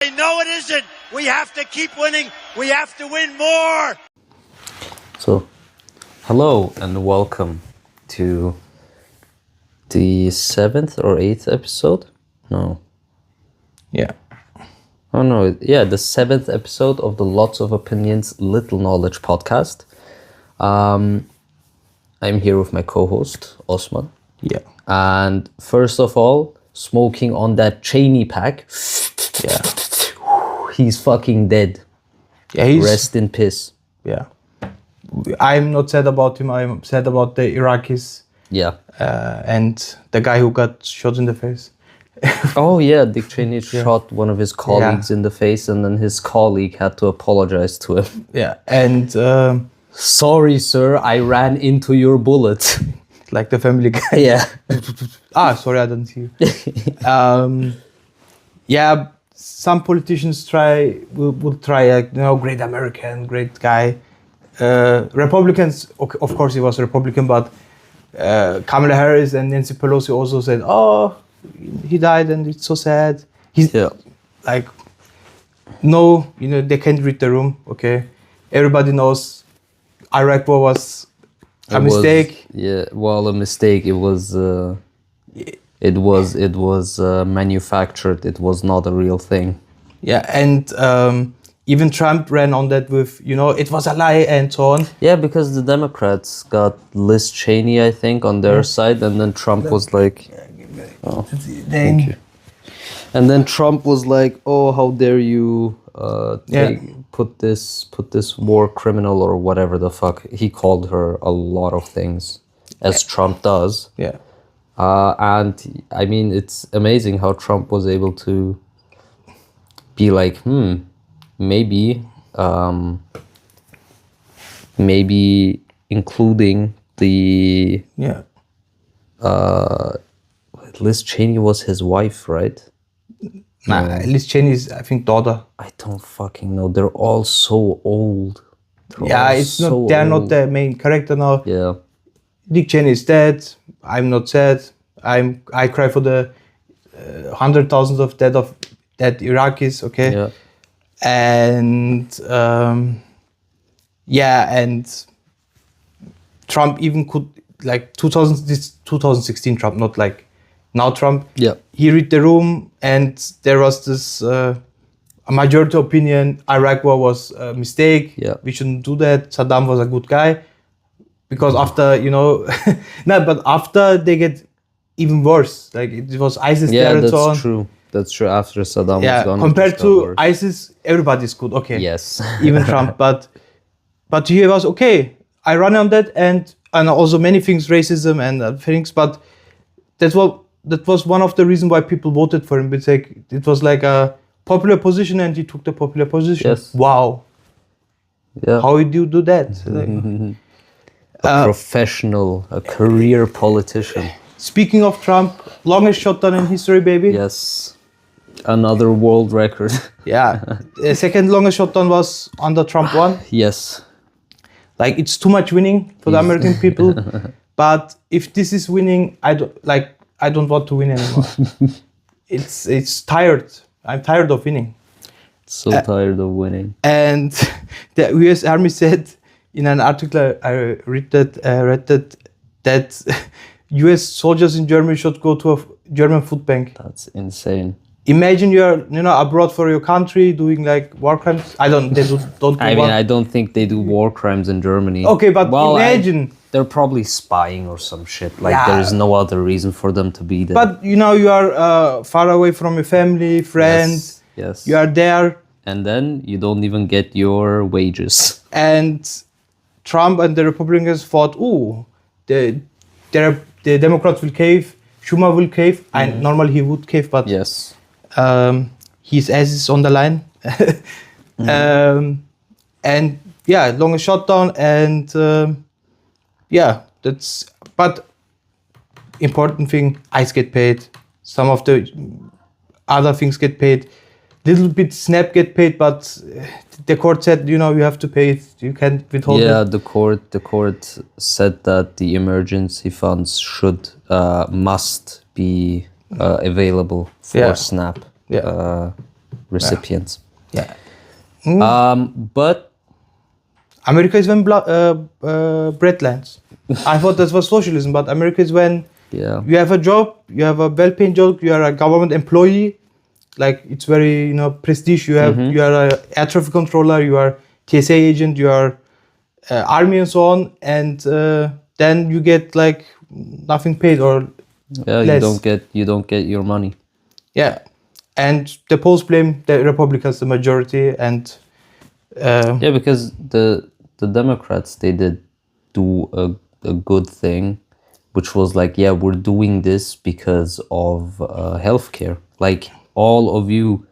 No, it isn't. We have to keep winning. We have to win more. So, hello and welcome to the 7th or 8th episode? No. Yeah. Oh no, yeah, the 7th episode of the Lots of Opinions, Little Knowledge podcast. I'm here with my co-host, Osman. Yeah. And first of all, smoking on that Cheney pack. Yeah. He's fucking dead. Yeah, he's... Rest in peace. Yeah. I'm not sad about him. I'm sad about the Iraqis. Yeah. And the guy who got shot in the face. Oh yeah, Dick Cheney shot one of his colleagues in the face, and then his colleague had to apologize to him. Yeah, and... sorry, sir, I ran into your bullet. Like the Family Guy. Yeah. Sorry, I didn't see you. Yeah, some politicians will try, great American, great guy. Republicans, of course he was a Republican, but Kamala Harris and Nancy Pelosi also said, oh, he died and it's so sad. Like, no, they can't read the room, okay? Everybody knows Iraq war was a mistake. A mistake. It was manufactured. It was not a real thing. Yeah, and even Trump ran on that with, it was a lie and so on. Yeah, because the Democrats got Liz Cheney, I think, on their side, and then Trump was like, oh, thank you. And then Trump was like, oh, how dare you put this war criminal or whatever the fuck. He called her a lot of things, as Trump does. Yeah. And I mean, it's amazing how Trump was able to be like, maybe including the Liz Cheney was his wife, right? Nah, Liz Cheney's, I think, daughter. I don't fucking know. They're all so old. They're not the main character now. Yeah. Dick Cheney is dead. I'm not sad. I cry for the hundred thousands of dead Iraqis. Okay. Yeah. And and Trump even could, like 2016 Trump, not like now Trump. Yeah. He read the room and there was this a majority opinion. Iraq war was a mistake. Yeah. We shouldn't do that. Saddam was a good guy. Because after, but after they get even worse. Like it was ISIS there and so on. Yeah, that's true. That's true. After Saddam was gone. Compared to ISIS, everybody's good. Okay. Yes. Even Trump. But he was okay. I ran on that and also many things, racism and other things. But that was one of the reasons why people voted for him. It's like, it was like a popular position and he took the popular position. Yes. Wow. Yeah. How did you do that? A career politician. Speaking of Trump, longest shutdown in history, baby. Yes. Another world record. Yeah. The second longest shutdown was under Trump 1. Yes. Like, it's too much winning for the American people. But if this is winning, I don't want to win anymore. It's tired. I'm tired of winning. So tired of winning. And the US Army said in an article I read that US soldiers in Germany should go to a German food bank. That's insane. Imagine you're abroad for your country doing like war crimes. I don't think they do war crimes in Germany. Okay, but imagine they're probably spying or some shit. Like there's no other reason for them to be there. But you are far away from your family, friends. Yes. You are there. And then you don't even get your wages. And Trump and the Republicans thought, the Democrats will cave, Schumer will cave. And normally he would cave, but yes, his ass is on the line. And longest shutdown, and but important thing, ICE get paid. Some of the other things get paid. Little bit SNAP get paid, but the court said, you have to pay it. You can't withhold it. Yeah, the court said that the emergency funds must be available for SNAP. Yeah. recipients. Yeah. But America is when bread lands. I thought that was socialism, but America is when you have a job, you have a well-paying job, you are a government employee, like it's very prestige. You have you are a air traffic controller, you are TSA agent, you are army and so on, and then you get like nothing paid or less. you don't get your money. Yeah, and the polls blame the Republicans, the majority, and because the Democrats, they did do a good thing, which was like, we're doing this because of healthcare. Like all of you,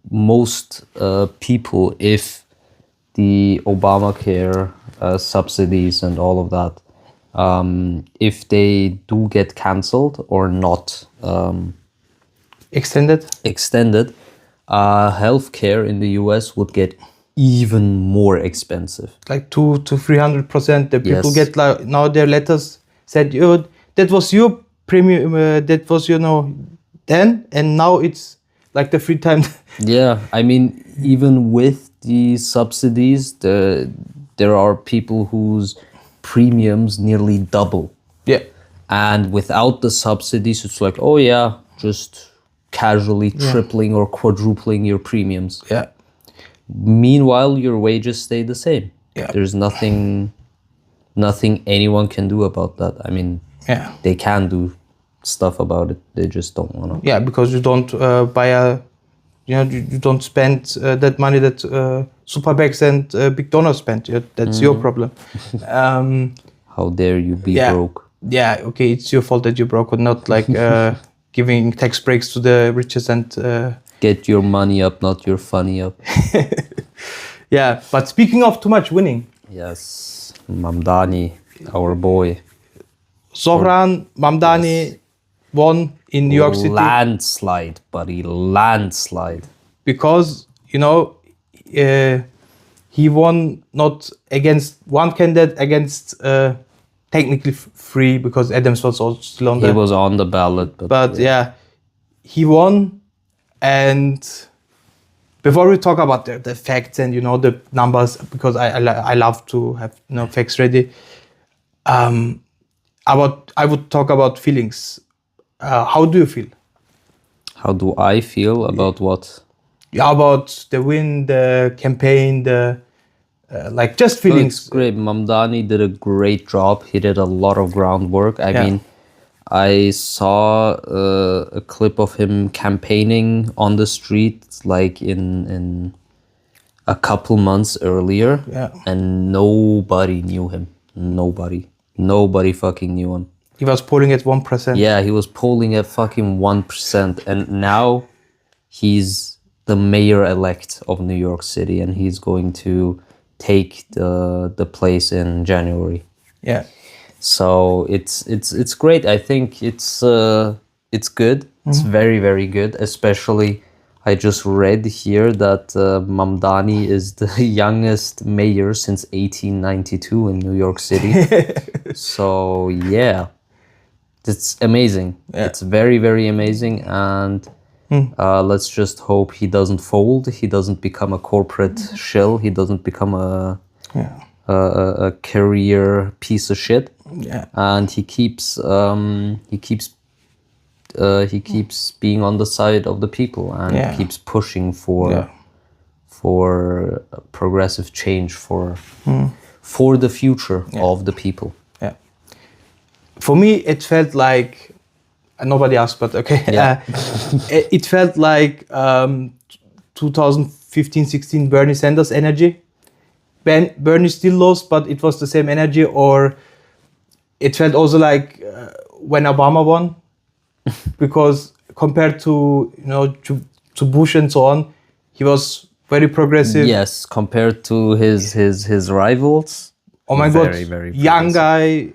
most people, if the Obamacare subsidies and all of that, if they do get cancelled or not extended, healthcare in the US would get even more expensive. Like 200 to 300%. The people get like now their letters said, that was your premium, that was then, and now it's like the free time. Yeah, I mean, even with the subsidies, there are people whose premiums nearly double. Yeah. And without the subsidies, it's like, just casually tripling or quadrupling your premiums. Yeah. Meanwhile, your wages stay the same. Yeah. There's nothing anyone can do about that. I mean, they can do stuff about it. They just don't want to. Yeah, because you don't buy you don't spend that money that Superbacks and big donors spend. That's your problem. How dare you be broke? Yeah, okay, it's your fault that you're broke, but not like giving tax breaks to the richest and... Get your money up, not your funny up. Yeah, but speaking of too much winning. Yes, Mamdani, our boy. Zohran Mamdani won in New York City. Landslide, buddy, landslide. Because, he won not against one candidate, against technically three, because Adams was also still on He was on the ballot. But he won. And before we talk about the facts and the numbers, because I love to have facts ready, I would talk about feelings. How do you feel? How do I feel about what? Yeah, about the win, the campaign, the just feelings. It's great. Mamdani did a great job. He did a lot of groundwork. I mean, I saw a clip of him campaigning on the street, like in a couple months earlier, and nobody knew him. Nobody fucking knew him. He was polling at 1%. Yeah, he was polling at fucking 1%, and now he's the mayor-elect of New York City, and he's going to take the place in January. Yeah. So it's great. I think it's good. It's very, very good. Especially, I just read here that Mamdani is the youngest mayor since 1892 in New York City. So it's amazing. Yeah. It's very, very amazing. And let's just hope he doesn't fold. He doesn't become a corporate shill. He doesn't become a career piece of shit. Yeah. And he keeps being on the side of the people and keeps pushing for progressive change for the future of the people. Yeah. For me, it felt like nobody asked, but okay. Yeah. It felt like 2015-16 Bernie Sanders energy. Bernie still lost, but it was the same energy. Or it felt also like when Obama won, because compared to to Bush and so on, he was very progressive. Yes, compared to his rivals. Oh my God, very young guy.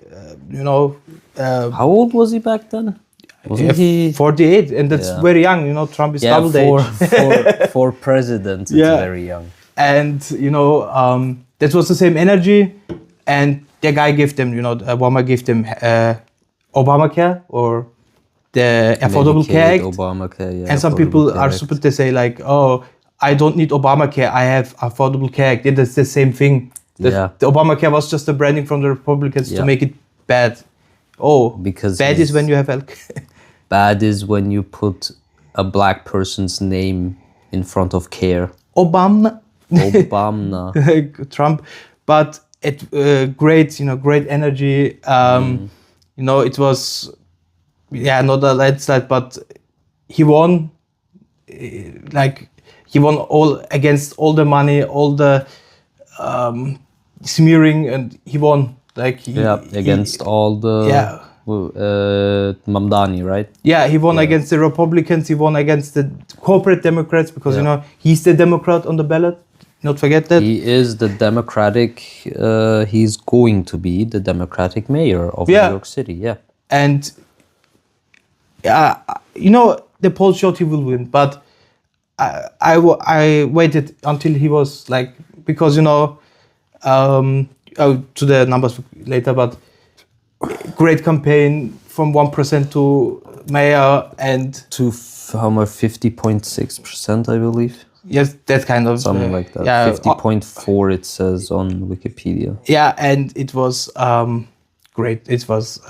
How old was he back then? Wasn't he 48? And that's very young. Trump is double age. for president, it's very young. And that was the same energy, and the guy gave them, Obama gave them Obamacare, or the Affordable Care Act. Obamacare, yeah. And some Affordable people Care are Act. stupid. They say like, oh, I don't need Obamacare. I have Affordable Care Act. It's the same thing. Yeah. The Obamacare was just a branding from the Republicans to Yeah. make it bad. Oh, Because bad is when you have health. bad is when you put a black person's name in front of care. Obama. Obama. Trump. But it great, great energy. It was, not a landslide, but he won. He won all against all the money, all the smearing, and he won. Against all the Mamdani, right? Yeah, he won against the Republicans. He won against the corporate Democrats because he's the Democrat on the ballot. Not forget that. He is the Democratic. He's going to be the Democratic mayor of New York City. Yeah, and the polls showed he will win, but I waited until he was because to the numbers later, but great campaign from 1% to mayor and to how much 50.6%, I believe. Yes, that kind of something like that. 50.4 it says on Wikipedia. Yeah, and it was great. It was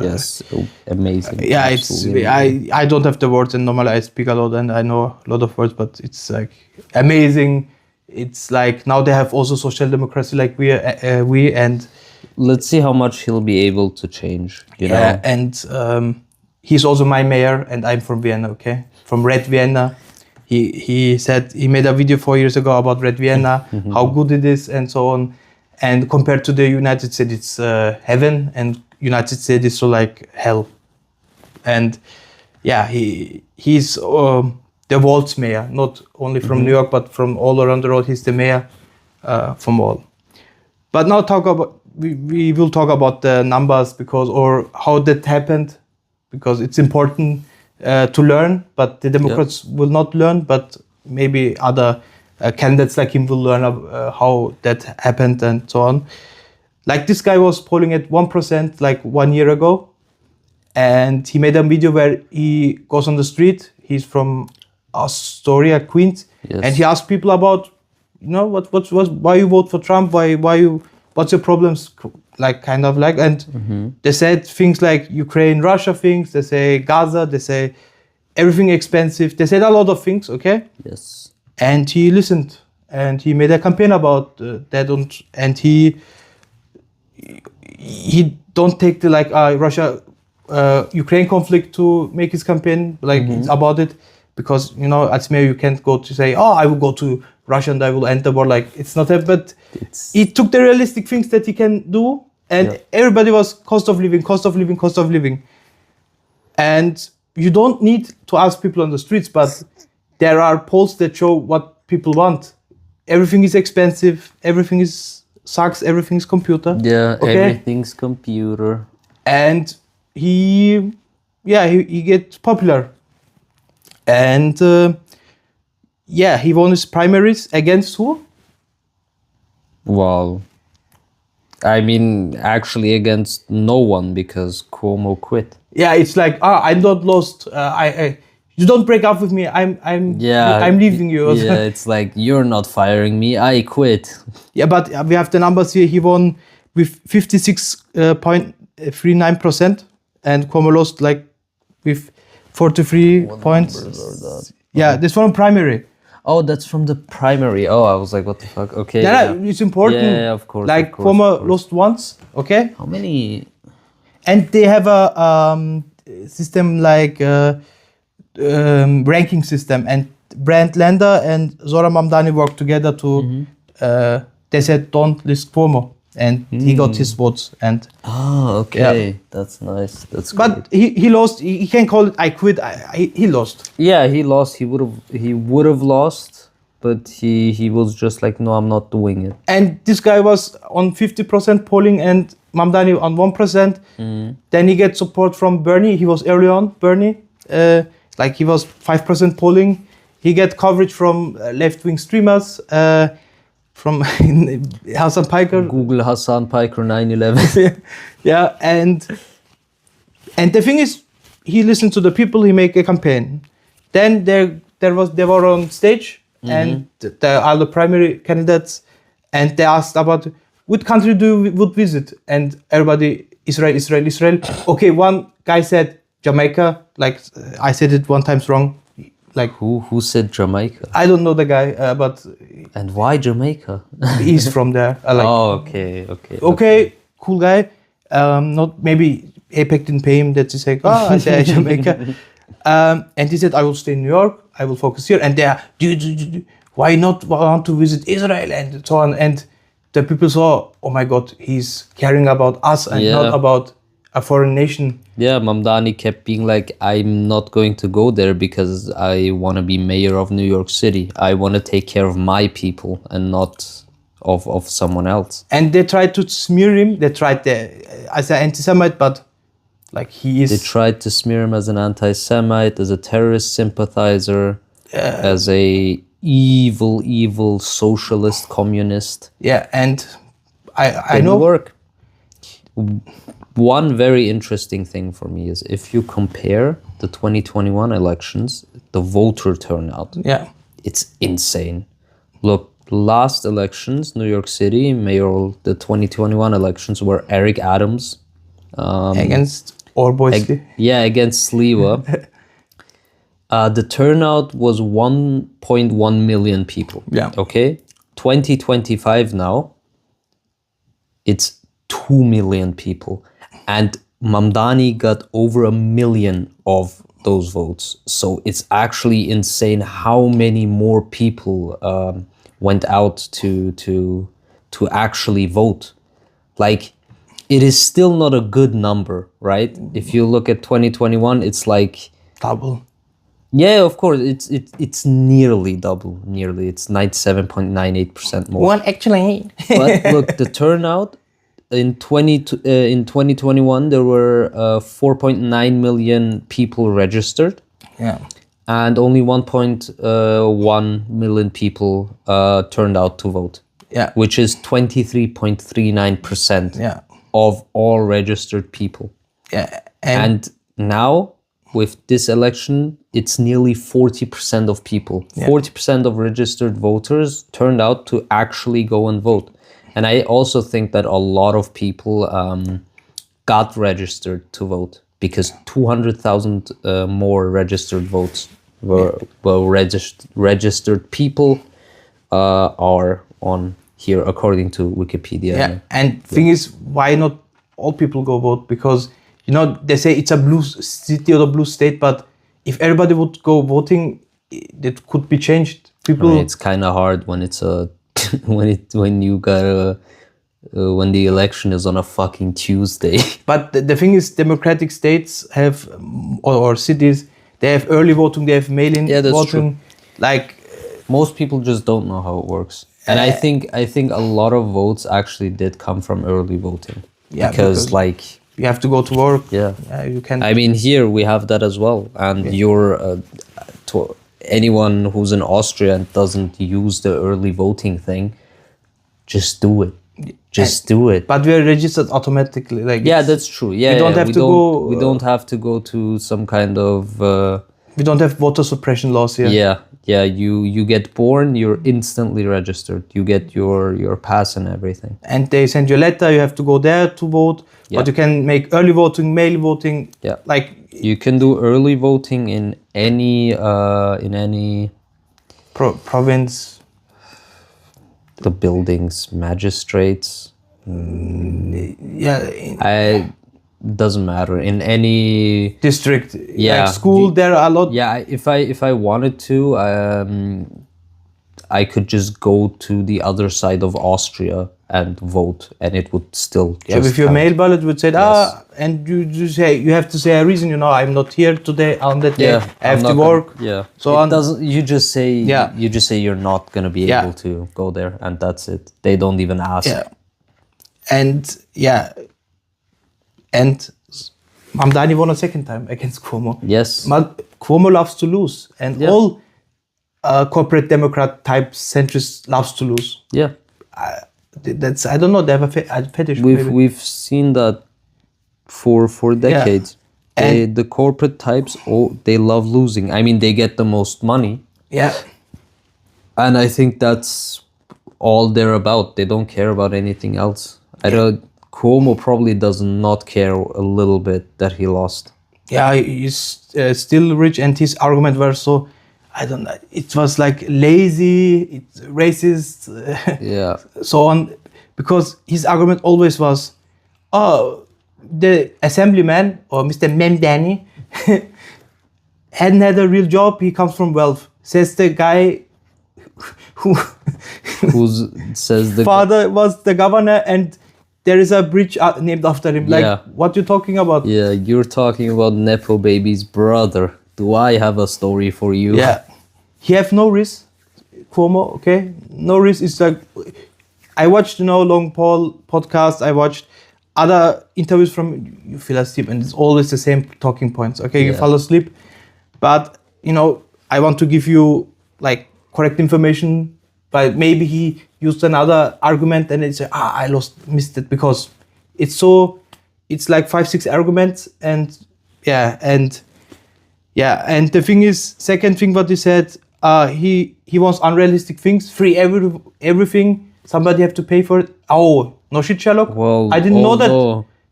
amazing. Yeah, it's I don't have the words, and normally I speak a lot and I know a lot of words, but it's amazing. It's now they have also social democracy we and let's see how much he'll be able to change. You know? And he's also my mayor, and I'm from Vienna. Okay, from Red Vienna. He said he made a video 4 years ago about Red Vienna, how good it is, and so on. And compared to the United States, it's heaven, and United States is so like hell. And he's the world's mayor, not only from New York, but from all around the world. He's the mayor from all. But now we will talk about the numbers or how that happened, because it's important to learn. But the Democrats will not learn, but maybe other candidates like him will learn how that happened and so on. Like this guy was polling at 1% 1 year ago, and he made a video where he goes on the street. He's from Astoria, Queens, and he asked people about, why you vote for Trump, what's your problems, and they said things like Ukraine, Russia things. They say Gaza. They say everything expensive. They said a lot of things. Okay. Yes. And he listened, and he made a campaign about that, and he don't take the Russia Ukraine conflict to make his campaign about it, because as mayor you can't go to say, I will go to Russia and I will end the war. It's not that, but he took the realistic things that he can do, and everybody was cost of living, and you don't need to ask people on the streets, but there are polls that show what people want. Everything is expensive, everything sucks, everything is computer. Yeah, everything's computer. And he gets popular, and he won his primaries against who? Well, I mean, actually against no one, because Cuomo quit. Yeah, it's I'm not lost. You don't break up with me. I'm leaving you. Yeah, it's you're not firing me. I quit. Yeah, but we have the numbers here. He won with 56.39%, and Cuomo lost with 43 points. Yeah, this from primary. Oh, that's from the primary. Oh, I was like, what the fuck? Okay. Yeah, it's important. Yeah, of course. Cuomo lost once. Okay. How many? And they have a system ranking system, and Brand Lander and Zohran Mamdani worked together to. They said don't list Cuomo, and he got his votes. And okay, that's nice. That's great. But he lost. He can't call it I quit. He lost. Yeah, he lost. He would have lost, but he was just no, I'm not doing it. And this guy was on 50% polling, and Mamdani on 1%. Then he gets support from Bernie. He was early on Bernie. He was 5% polling. He get coverage from left-wing streamers. From Hassan Piker. Google Hassan Piker 9/11. Yeah, and the thing is, he listened to the people. He make a campaign. Then they were on stage, and the other primary candidates, and they asked about what country do you would visit, and everybody Israel. Okay, one guy said Jamaica. Like I said it one time wrong. Like Who said Jamaica? I don't know the guy, but And why Jamaica? he's from there. Okay. Cool guy. Not maybe APEC didn't pay him that he said, I say Jamaica. And he said, I will stay in New York. I will focus here. And they are, why not want to visit Israel and so on? And the people saw, oh my God, he's caring about us and not about a foreign nation. Yeah, Mamdani kept being like, I'm not going to go there because I want to be mayor of New York City. I want to take care of my people and not of someone else. And they tried to smear him. They tried as an anti-Semite, but like he is... They tried to smear him as an anti-Semite, as a terrorist sympathizer, as a evil socialist communist. Yeah, and I Didn't know... work. One very interesting thing for me is if you compare the 2021 elections, the voter turnout, it's insane. Look, last elections, New York City, mayoral, the 2021 elections were Eric Adams. Against Orboisky. Against Sliwa. The turnout was 1.1 million people. Yeah. Okay? 2025 now, it's 2 million people. And Mamdani got over 1 million of those votes. So it's actually insane how many more people went out to actually vote. Like, it is still not a good number, right? If you look at 2021, it's like double. Yeah, of course, it's nearly double. Nearly, it's 97.98% more. Well, actually, but look, the turnout. In 2021, there were 4.9 million people registered. Yeah. And only 1.1 million people turned out to vote. Yeah. Which is 23.39% of all registered people. Yeah. And now, with this election, it's nearly 40% of people. 40% of registered voters turned out to actually go and vote. And I also think that a lot of people got registered to vote because 200,000 more registered votes were registered people are on here according to Wikipedia. Yeah, and thing is, why not all people go vote? Because they say it's a blue city or a blue state, but if everybody would go voting, that could be changed. People, it's kind of hard when it's a when the election is on a fucking Tuesday. But the thing is, democratic states have or cities, they have early voting, they have mail-in voting. True. Like most people just don't know how it works. And I think a lot of votes actually did come from early voting. Yeah, because like you have to go to work. Yeah, you can. I mean, here we have that as well. And anyone who's in Austria and doesn't use the early voting thing, just do it. Just do it. But we are registered automatically. Like that's true. Yeah, we don't have to go. We don't have to go to some kind of. We don't have voter suppression laws here. Yeah. You get born, you're instantly registered. You get your pass and everything. And they send you a letter. You have to go there to vote. Yeah. But you can make early voting, mail voting. Yeah. Like you can do early voting in any province. The buildings, magistrates. Doesn't matter in any district. Like school. There are a lot. Yeah, if I wanted to, I could just go to the other side of Austria and vote, and it would still. With your mail ballot would say and you say you have to say a reason. I'm not here today on that day. I have to work. So it doesn't. You just say. You just say you're not gonna be able to go there, and that's it. They don't even ask. And Mamdani won a second time against Cuomo. Yes. Cuomo loves to lose, and all corporate Democrat type centrists loves to lose. Yeah. That's I don't know. They have a fetish. We've seen that for decades. The corporate types, they love losing. I mean, they get the most money. Yeah. And I think that's all they're about. They don't care about anything else. Cuomo probably does not care a little bit that he lost. Yeah, he's still rich, and his argument were so, I don't know, it was like lazy, it's racist, Yeah. so on, because his argument always was, oh, the assemblyman or Mr. Mamdani hadn't had a real job. He comes from wealth. Says the guy who says the father was the governor, and there is a bridge named after him. Like, Yeah. what you talking about? Yeah, you're talking about Nepo Baby's brother. Do I have a story for you? Yeah, he have no risk, Cuomo. Okay, no risk. It's like, I watched Long Paul podcast. I watched other interviews from, you feel asleep, and it's always the same talking points. Okay, you Yeah. fall asleep, but I want to give you like correct information. But maybe he used another argument, and it's I missed it, because it's like 5-6 arguments, and the thing is, second thing what he said, he wants unrealistic things, free everything. Somebody have to pay for it. Oh no shit, Sherlock. Well, I didn't know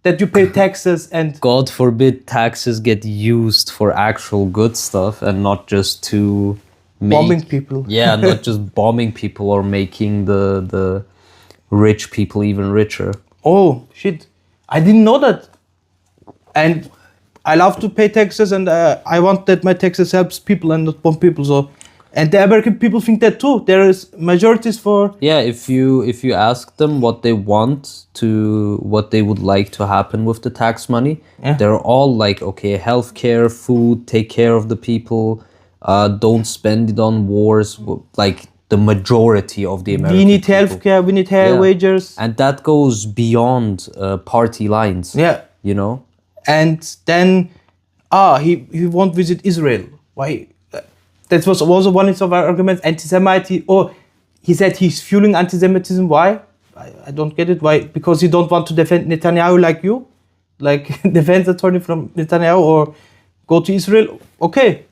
that you pay taxes, and God forbid taxes get used for actual good stuff and not just to bombing people. Yeah, not just bombing people or making the rich people even richer. Oh shit, I didn't know that. And I love to pay taxes, and I want that my taxes helps people and not bomb people. So, and the American people think that too. There is majorities for. Yeah, if you ask them what they what they would like to happen with the tax money, they're all like, okay, healthcare, food, take care of the people, don't spend it on wars. Like the majority of the American We need people. healthcare. We need higher wages. And that goes beyond party lines. Yeah. And then, he won't visit Israel. Why? That was also one of our arguments. Anti-Semitism. Oh, he said he's fueling anti-Semitism. Why? I don't get it. Why? Because you don't want to defend Netanyahu like you, like defense attorney from Netanyahu, or go to Israel. Okay,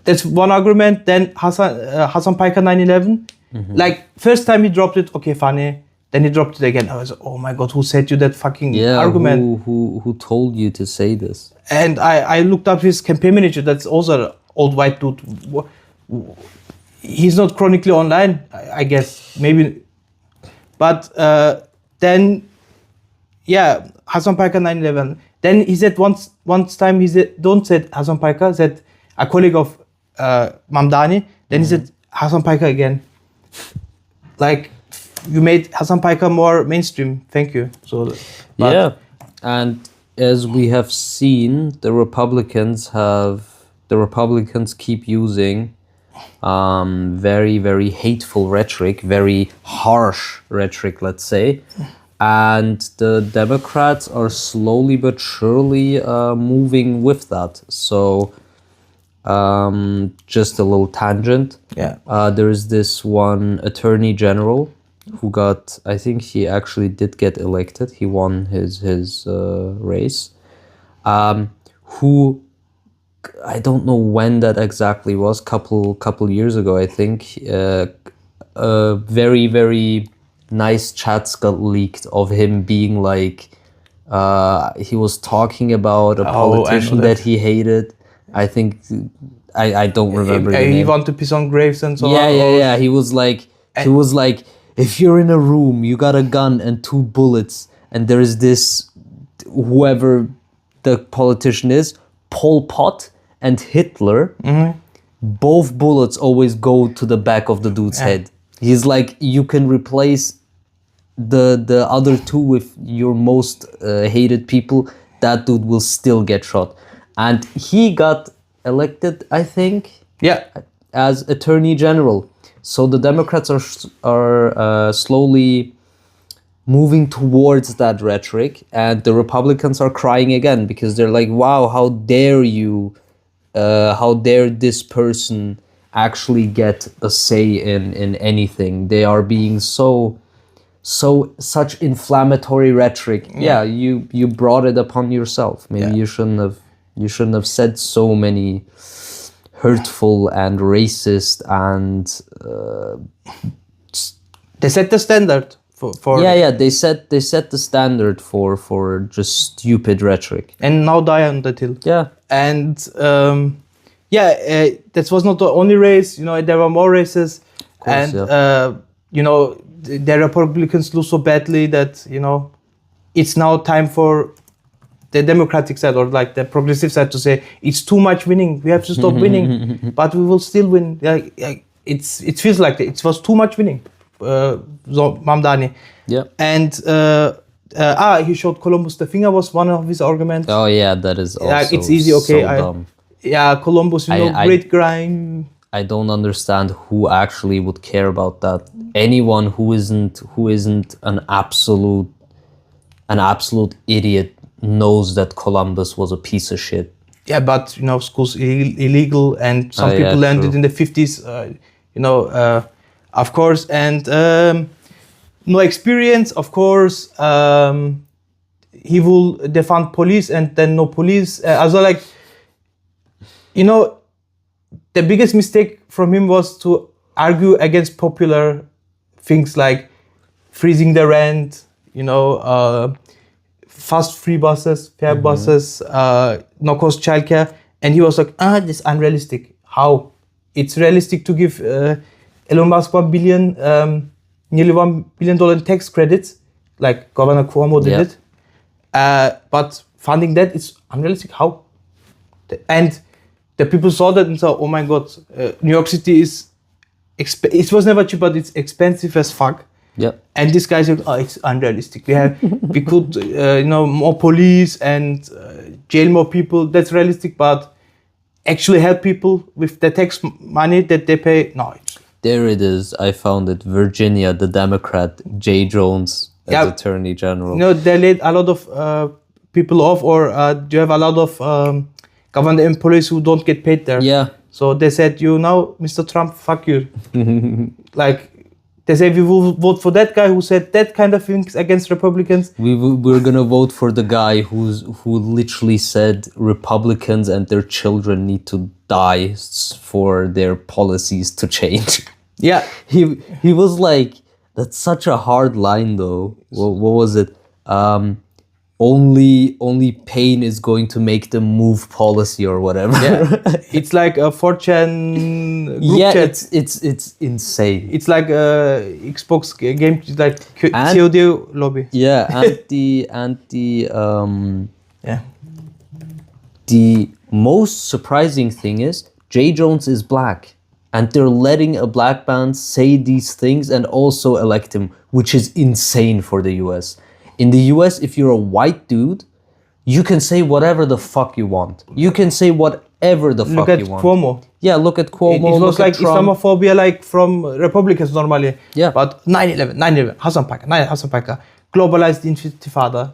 that's one argument. Then Hassan Piker 9/11. Like first time he dropped it, okay, funny. Then he dropped it again. I was, oh my god, who said you that fucking argument? Who told you to say this? And I looked up his campaign manager. That's also an old white dude. He's not chronically online, I guess, maybe. But then, Hassan Piker 9/11. Then he said once time he said, don't say Hassan Piker, said a colleague of Mamdani. Then he said Hassan Piker again. Like, you made Hassan Piker more mainstream. Thank you. So, and as we have seen, the Republicans keep using very, very hateful rhetoric, very harsh rhetoric, let's say, and the Democrats are slowly but surely moving with that. So, just a little tangent. There is this one attorney general who got, I think he actually did get elected. He won his race. Who, I don't know when that exactly was, couple years ago, I think. Very, very nice chats got leaked of him being like, he was talking about a politician that he hated. I think, I don't remember the name. He wanted to piss on graves and so on. Yeah. He was like, if you're in a room, you got a gun and 2 bullets, and there is this, whoever the politician is, Pol Pot and Hitler, both bullets always go to the back of the dude's head. He's like, you can replace the other 2 with your most hated people, that dude will still get shot. And he got elected, I think, as Attorney General. So the Democrats are slowly moving towards that rhetoric, and the Republicans are crying again, because they're like, wow, how dare you, how dare this person actually get a say in anything. They are being so such inflammatory rhetoric. Yeah, you brought it upon yourself. Maybe you shouldn't have said so many hurtful and racist and they set the standard for they set the standard for just stupid rhetoric, and now die on that hill. And that was not the only race, there were more races, course, and the Republicans lose so badly that it's now time for the Democratic side, or like the progressive side, to say it's too much winning, we have to stop winning, but we will still win. It feels like it was too much winning. Mamdani. And he showed Columbus the finger was one of his arguments. Oh yeah, that is also it's easy. Okay, so dumb. Columbus, great crime. I don't understand who actually would care about that. Anyone who isn't an absolute idiot knows that Columbus was a piece of shit. Yeah, but school's illegal, and some people landed in the 50s. Of course, and no experience. Of course, he will defund police, and then no police. Also, like, the biggest mistake from him was to argue against popular things like freezing the rent, fast free buses, fair buses, no cost childcare, and he was like, this is unrealistic. How? It's realistic to give Elon Musk nearly $1 billion tax credits, like Governor Cuomo did it. But funding that is unrealistic. How? And the people saw that and said, oh my God, New York City is, it was never cheap, but it's expensive as fuck. And this guy said, it's unrealistic. We could, more police and jail more people. That's realistic, but actually help people with the tax money that they pay. No. There it is. I found it. Virginia, the Democrat, Jay Jones as Attorney General. They laid a lot of people off, or you have a lot of government employees who don't get paid there. So they said, Mr. Trump, fuck you. Like, they say we will vote for that guy who said that kind of things against Republicans. We're gonna vote for the guy who literally said Republicans and their children need to die for their policies to change. He was like, that's such a hard line though. What was it? Only pain is going to make them move policy or whatever. It's like a 4chan group chat. It's insane. It's like a Xbox game, like COD lobby. The most surprising thing is Jay Jones is black, and they're letting a black man say these things and also elect him, which is insane for the US. In the US, if you're a white dude, you can say whatever the fuck you want. You can say whatever the fuck you want. Look at Cuomo. Yeah, look at Cuomo. It was like Islamophobia, like from Republicans normally. But 9/11, Hassan Paika, globalized intifada.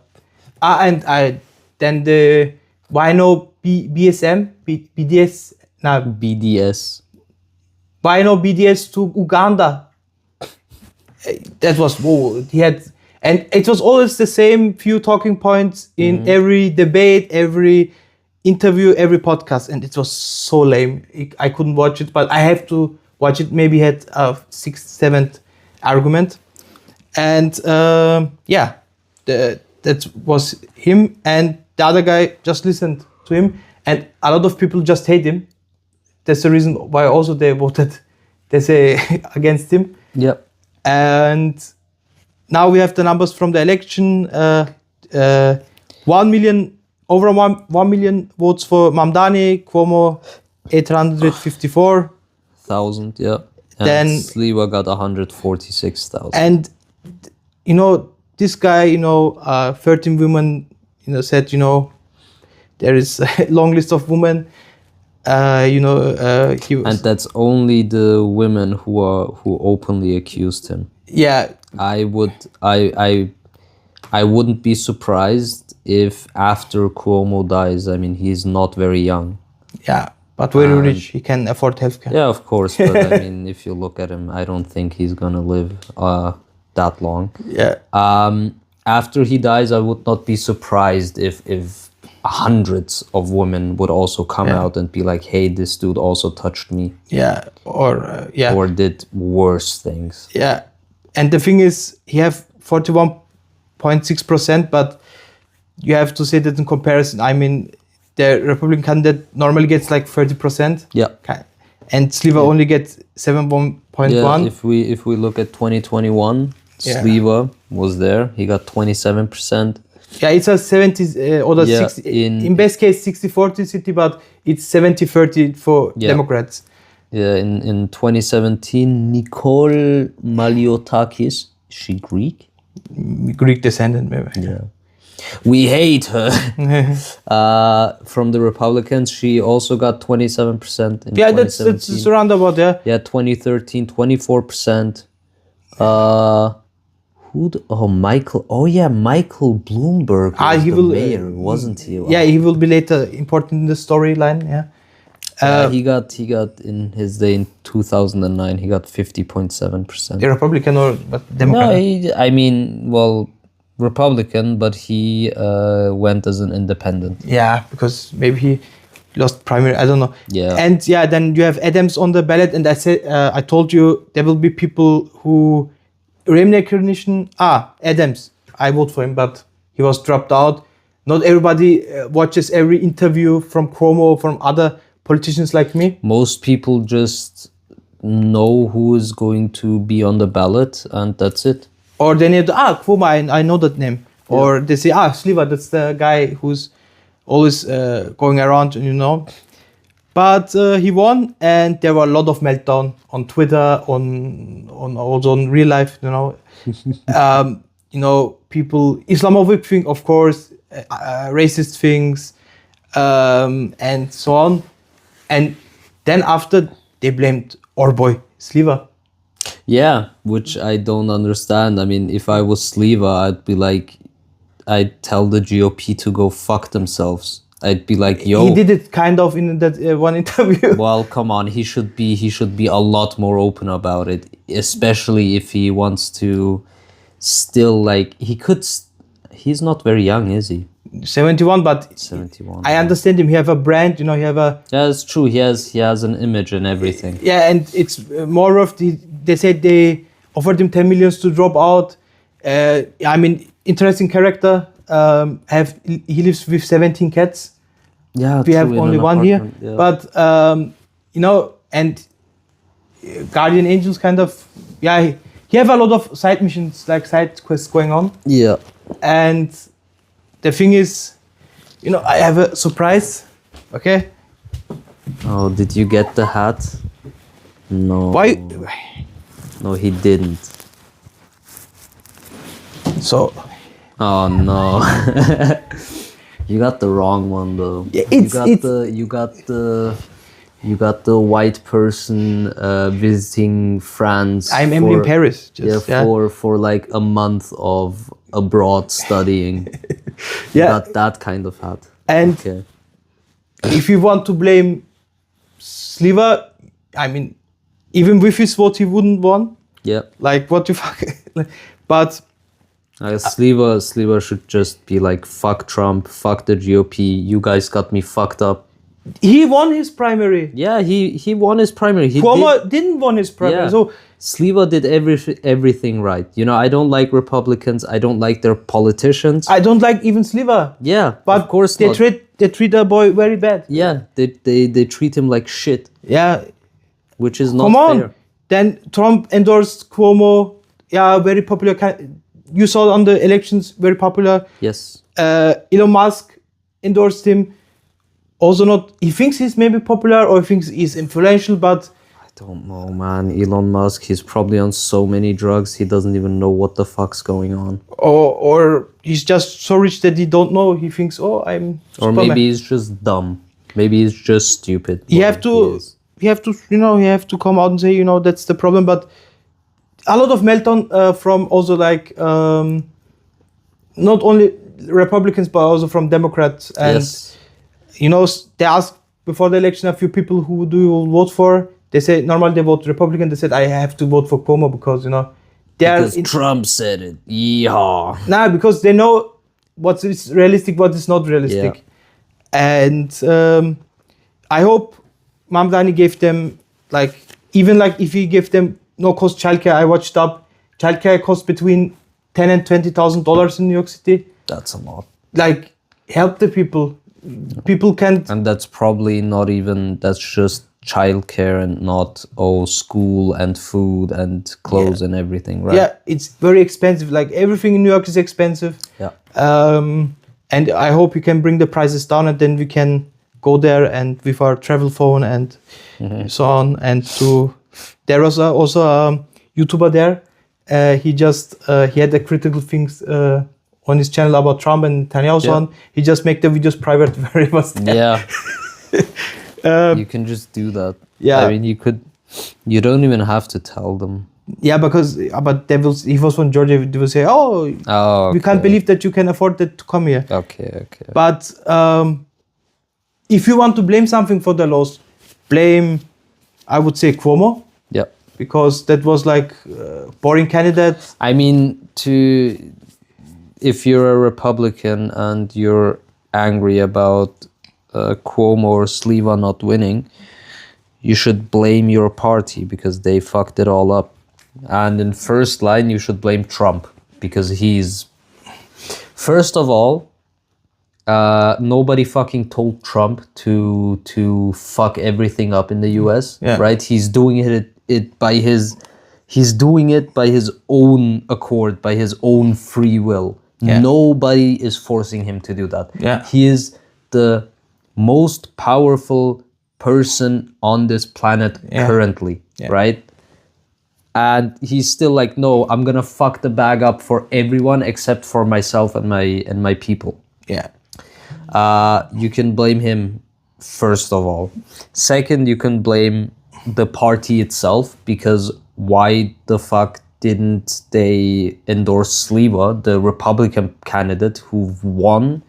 Then the why no BDS. Why no BDS to Uganda? That was he had. And it was always the same few talking points in every debate, every interview, every podcast. And it was so lame. I couldn't watch it, but I have to watch it. Maybe he had a 6th, 7th argument. And that was him. And the other guy just listened to him. And a lot of people just hate him. That's the reason why also they voted, they say, against him. And now we have the numbers from the election. 1 million, over 1 million votes for Mamdani, Cuomo 854,000. And then Sliwa got 146,000. And this guy, 13 women, said, there is a long list of women. He was, and that's only the women who openly accused him. I wouldn't be surprised if after Cuomo dies, I mean, he's not very young. But very rich, he can afford healthcare. Yeah, of course. But I mean, if you look at him, I don't think he's gonna live that long. Yeah. After he dies, I would not be surprised if hundreds of women would also come out and be like, hey, this dude also touched me. Yeah. Or did worse things. Yeah. And the thing is, he have 41.6%, but you have to say that in comparison. I mean, the Republican candidate normally gets like 30%. Yeah. And Sliva only gets 7.1. Yeah, if we look at 2021, Sliva was there. He got 27%. Yeah, it's a 70 or 60. In best case, 60-40 city, but it's 70-30 for Democrats. Yeah, in 2017, Nicole Maliotakis, is she Greek? Greek descendant, maybe. Yeah. We hate her. From the Republicans, she also got 27% in 2017. That's around about, Yeah, 2013, 24%. Michael. Oh yeah, Michael Bloomberg was the mayor, wasn't he? Yeah, he will be later important in the storyline. Yeah. He got in his day in 2009. He got 50.7%. A Republican or Democrat? No, Republican, but he went as an independent. Yeah, because maybe he lost primary. I don't know. Yeah. And then you have Adams on the ballot, and I told you there will be people who name recognition. Adams. I vote for him, but he was dropped out. Not everybody watches every interview from Cuomo, from other politicians like me. Most people just know who is going to be on the ballot, and that's it. Or they need Cuomo, I know that name. Yeah. Or they say Sliva, that's the guy who's always going around, But he won, and there were a lot of meltdown on Twitter, also on real life, people Islamophobic thing, of course, racist things, and so on. And then after, they blamed our boy Sliva. Yeah, which I don't understand. I mean, if I was Sliva, I'd be like, I'd tell the GOP to go fuck themselves. I'd be like, yo. He did it kind of in that one interview. Well, come on, he should be a lot more open about it, especially if he wants to still he's not very young, is he? 71, but 71. I understand him. He have a brand, he have a. Yeah, it's true. He has an image and everything. Yeah, and it's more of they said they offered him 10 million to drop out. Interesting character. He lives with 17 cats. Yeah, we have only one here. Yeah. But and Guardian Angels kind of. Yeah, he have a lot of side missions, like side quests going on. Yeah, and. The thing is, I have a surprise, okay? Oh, did you get the hat? No. Why? No, he didn't. So. Oh no. You got the wrong one though. Yeah, you got the white person visiting France. I'm Emily in Paris. For like a month of abroad studying. You got that kind of hat. And if you want to blame Sliva, even with his vote, he wouldn't won. Yeah. Like, what the fuck? But Sliva should just be like, fuck Trump, fuck the GOP. You guys got me fucked up. He won his primary. Yeah, he won his primary. Cuomo didn't won his primary. Yeah. So Sliva did everything right. I don't like Republicans. I don't like their politicians. I don't like even Sliva. Yeah, but of course they treat the boy very bad. Yeah, they treat him like shit. Yeah, which is not fair. Come on. Then Trump endorsed Cuomo. Yeah, very popular. You saw on the elections, very popular. Yes. Elon Musk endorsed him. Also not. He thinks he's maybe popular, or he thinks he's influential, but. I don't know, man. Elon Musk, he's probably on so many drugs, he doesn't even know what the fuck's going on. Or he's just so rich that he don't know. He thinks, I'm Superman. Or maybe he's just dumb. Maybe he's just stupid. You have to come out and say, that's the problem. But a lot of meltdown from also like not only Republicans but also from Democrats. And yes. They asked before the election a few people who do you vote for. They say normally they vote Republican. They said I have to vote for Cuomo because Because Trump said it. Yeah. Nah, because they know what is realistic, what is not realistic. Yeah. And I hope Mamdani gave them, like, even like if he gave them no cost childcare, I watched up, childcare costs between $10,000 and $20,000 in New York City. That's a lot. Like, help the people. People can't. And that's probably not even, that's just childcare and not, school and food and clothes and everything, right? Yeah, it's very expensive. Like, everything in New York is expensive. Yeah. And I hope you can bring the prices down, and then we can go there and with our travel phone and so on. And there was also a YouTuber there. He had the critical things on his channel about Trump and Netanyahu. So on. He just make the videos private where he was there. Yeah. You can just do that. Yeah. I mean, you don't even have to tell them. Yeah, but he was from Georgia. They will say, we can't believe that you can afford that to come here. Okay. But if you want to blame something for the loss, blame, I would say, Cuomo. Yeah. Because that was like boring candidate. I mean, if you're a Republican and you're angry about Cuomo or Sliva not winning, you should blame your party because they fucked it all up. And in first line, you should blame Trump because he's... First of all, nobody fucking told Trump to fuck everything up in the US, right? He's doing it by his own accord, by his own free will. Yeah. Nobody is forcing him to do that. Yeah. He is the most powerful person on this planet currently, right? And he's still like, no, I'm gonna fuck the bag up for everyone except for myself and my people. Yeah. You can blame him first of all. Second, you can blame the party itself because why the fuck didn't they endorse Sliva, the Republican candidate who won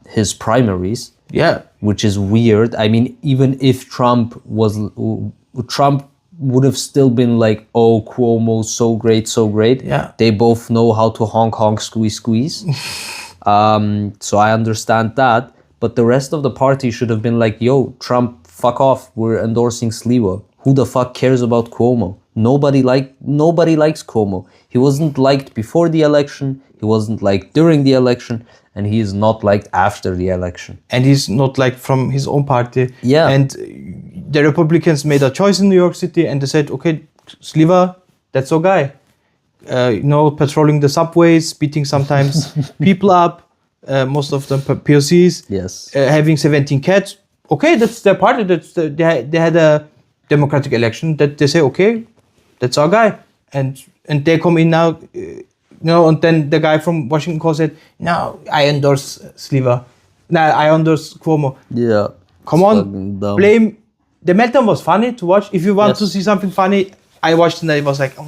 his primaries? Yeah. Which is weird. I mean, even if Trump would have still been like, oh, Cuomo, so great. Yeah. They both know how to honk, squeeze. So I understand that. But the rest of the party should have been like, yo, Trump, fuck off. We're endorsing Sliva. Who the fuck cares about Cuomo? Nobody likes Cuomo. He wasn't liked before the election. He wasn't liked during the election. And he is not liked after the election. And he's not liked from his own party. Yeah. And the Republicans made a choice in New York City and they said, okay, Sliva, that's our guy. Patrolling the subways, beating sometimes people up, most of them POCs. Yes. Having 17 cats. Okay, that's their party. They had a democratic election that they say, okay, that's our guy. And they come in now, and then the guy from Washington call said, no, I endorse Sliva. No, I endorse Cuomo. Yeah. Come on, blame. The meltdown was funny to watch. If you want to see something funny, I watched and I was like, oh.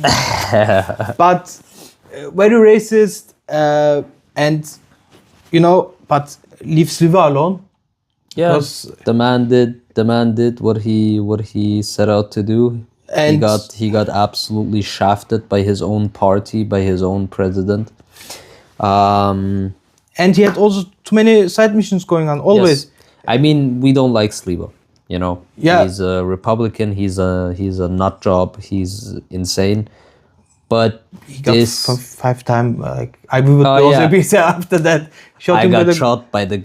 But very racist, and but leave Sliva alone. Yeah, the man did what he set out to do. And he got absolutely shafted by his own party, by his own president. And he had also too many side missions going on, always. Yes. I mean, we don't like Sliva, Yeah. He's a Republican, he's a nut job, he's insane. But he got 5 times, I would also be there after that. I got shot by the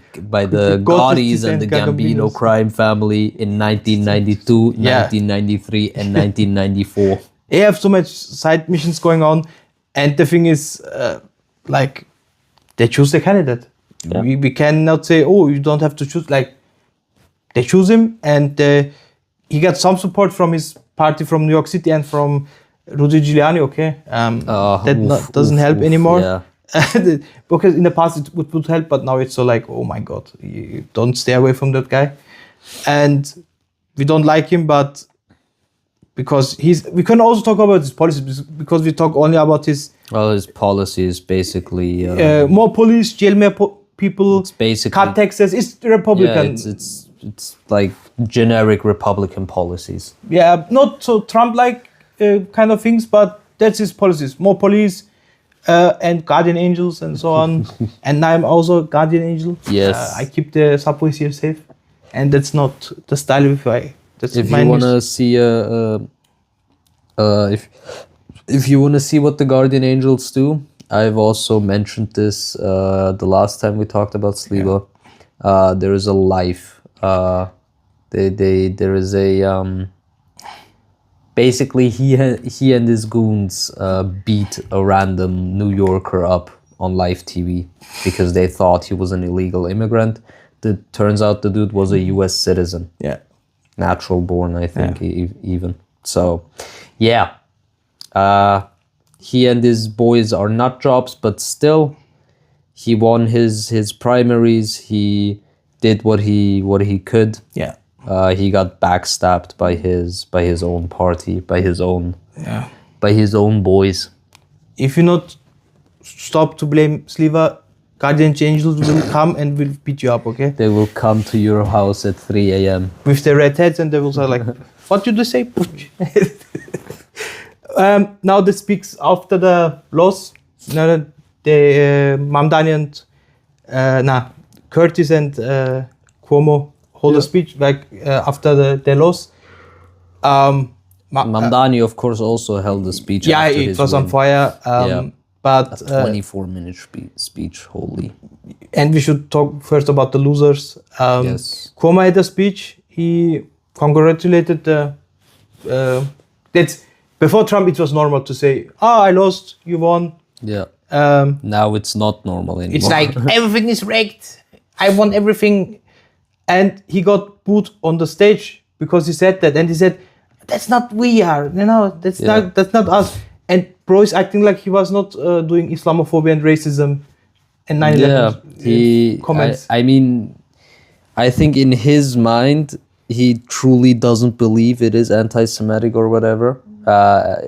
Gaudis and the Gambino crime family in 1992, 1993, and 1994. They have so much side missions going on, and the thing is, they choose the candidate. Yeah. We cannot say, oh, you don't have to choose. They choose him, and he got some support from his party from New York City and from Rudy Giuliani. Okay, doesn't help anymore. Yeah. Because in the past it would help, but now it's so like, oh my god, you don't stay away from that guy. And we don't like him, but because we can also talk about his policies, because we talk only about his policies basically more police, jail more people, it's basically cut taxes. It's Republican. Yeah, it's like generic Republican policies. Yeah, not so Trump like kind of things, but that's his policies. More police and guardian angels and so on. And I'm also a guardian angel. Yes. I keep the subways here safe. And that's not the style if you want to see if you want to see what the guardian angels do, I've also mentioned this the last time we talked about Sliwa. There is a life. There is a basically he and his goons beat a random New Yorker up on live TV because they thought he was an illegal immigrant. It turns out the dude was a U.S. citizen. Yeah. Natural born, I think, even. So, yeah. He and his boys are nut jobs, but still, he won his primaries. He did what he could. Yeah. He got backstabbed by his own party, by his own boys. If you not stop to blame Sliwa, guardian angels will come and will beat you up, okay? They will come to your house at 3 a.m. with their red heads, and they will say like, "What did you say?" Now this speaks after the loss. The Mamdani and Curtis and Cuomo hold a speech like after the loss. Mamdani, of course, also held a speech. Yeah, after it his was on win. fire. But a 24-minute speech, holy. And we should talk first about the losers. Yes. Cuomo had a speech. He congratulated the. That's before Trump. It was normal to say, "I lost, you won." Yeah. Now it's not normal anymore. It's like everything is rigged. I won everything, and he got booed on the stage because he said that, and he said, "That's not we are. That's not us." And bro is acting like he was not doing Islamophobia and racism and 9/11 comments. I mean, I think in his mind, he truly doesn't believe it is anti-Semitic or whatever.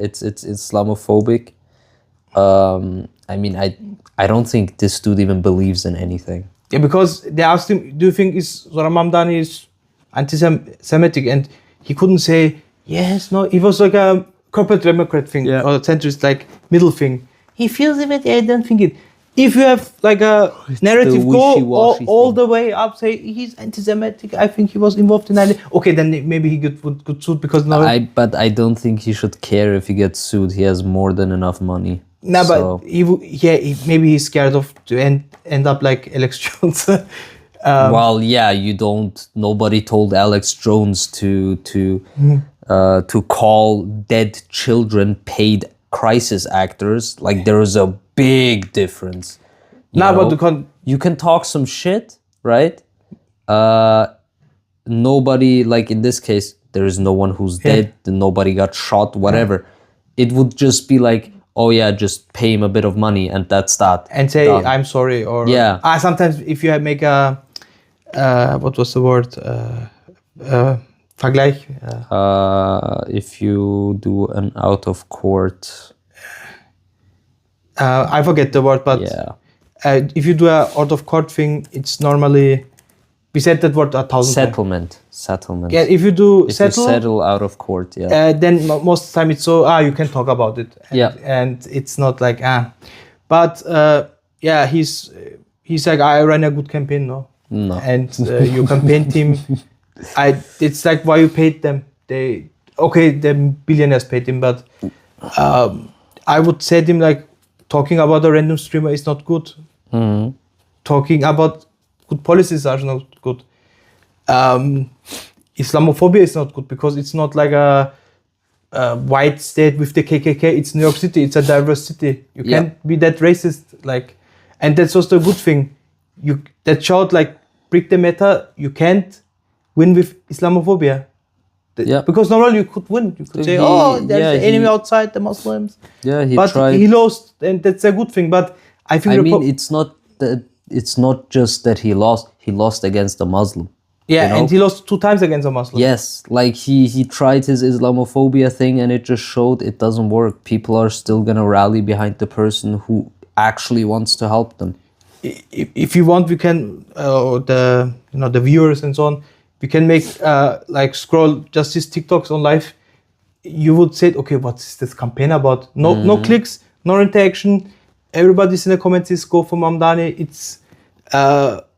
It's Islamophobic. I mean, I don't think this dude even believes in anything. Yeah, because they asked him, "Do you think Zohran Mamdani is anti-Semitic?" And he couldn't say yes, no. He was like a corporate Democrat thing or centrist, like middle thing. He feels it. I don't think it. If you have like a narrative, go all the way up. Say he's anti-Semitic. I think he was involved in that. Okay, then maybe he could sued because now. But I don't think he should care if he gets sued. He has more than enough money. No, but maybe he's scared of to end up like Alex Jones. Well, yeah, you don't. Nobody told Alex Jones to call dead children paid crisis actors. Like there is a big difference. You can talk some shit, right? Nobody, like in this case, there is no one who's dead. Nobody got shot. Whatever. It would just be like, oh yeah, just pay him a bit of money and that's that. And say done. I'm sorry, or sometimes if you make a what was the word? Vergleich. If you do an out of court. I forget the word, but if you do a out of court thing, it's normally we said that word 1,000 settlement. Yeah, if you do settle out of court, then most of the time it's so you can talk about it. And it's not like but he's like I ran a good campaign, no, and your campaign team. It's like why you paid them. The billionaires paid him, but I would say to him like talking about a random streamer is not good. Mm-hmm. Talking about good policies are not good. Islamophobia is not good because it's not like a white state with the KKK. It's New York City. It's a diverse city. You can't be that racist. And that's also a good thing. That showed like break the meta. You can't win with Islamophobia. Because normally you could win. You could say, there's the enemy outside, the Muslims. Yeah, he but tried. He lost, and that's a good thing. But I think it's not that. It's not just that he lost. He lost against a Muslim. Yeah, and he lost 2 times against a Muslim. Yes, like he tried his Islamophobia thing, and it just showed it doesn't work. People are still gonna rally behind the person who actually wants to help them. If you want, we can the viewers and so on. We can make scroll just his TikToks on live, you would say, okay, what's this campaign about? No clicks, no interaction. Everybody's in the comments is go for Mamdani. It's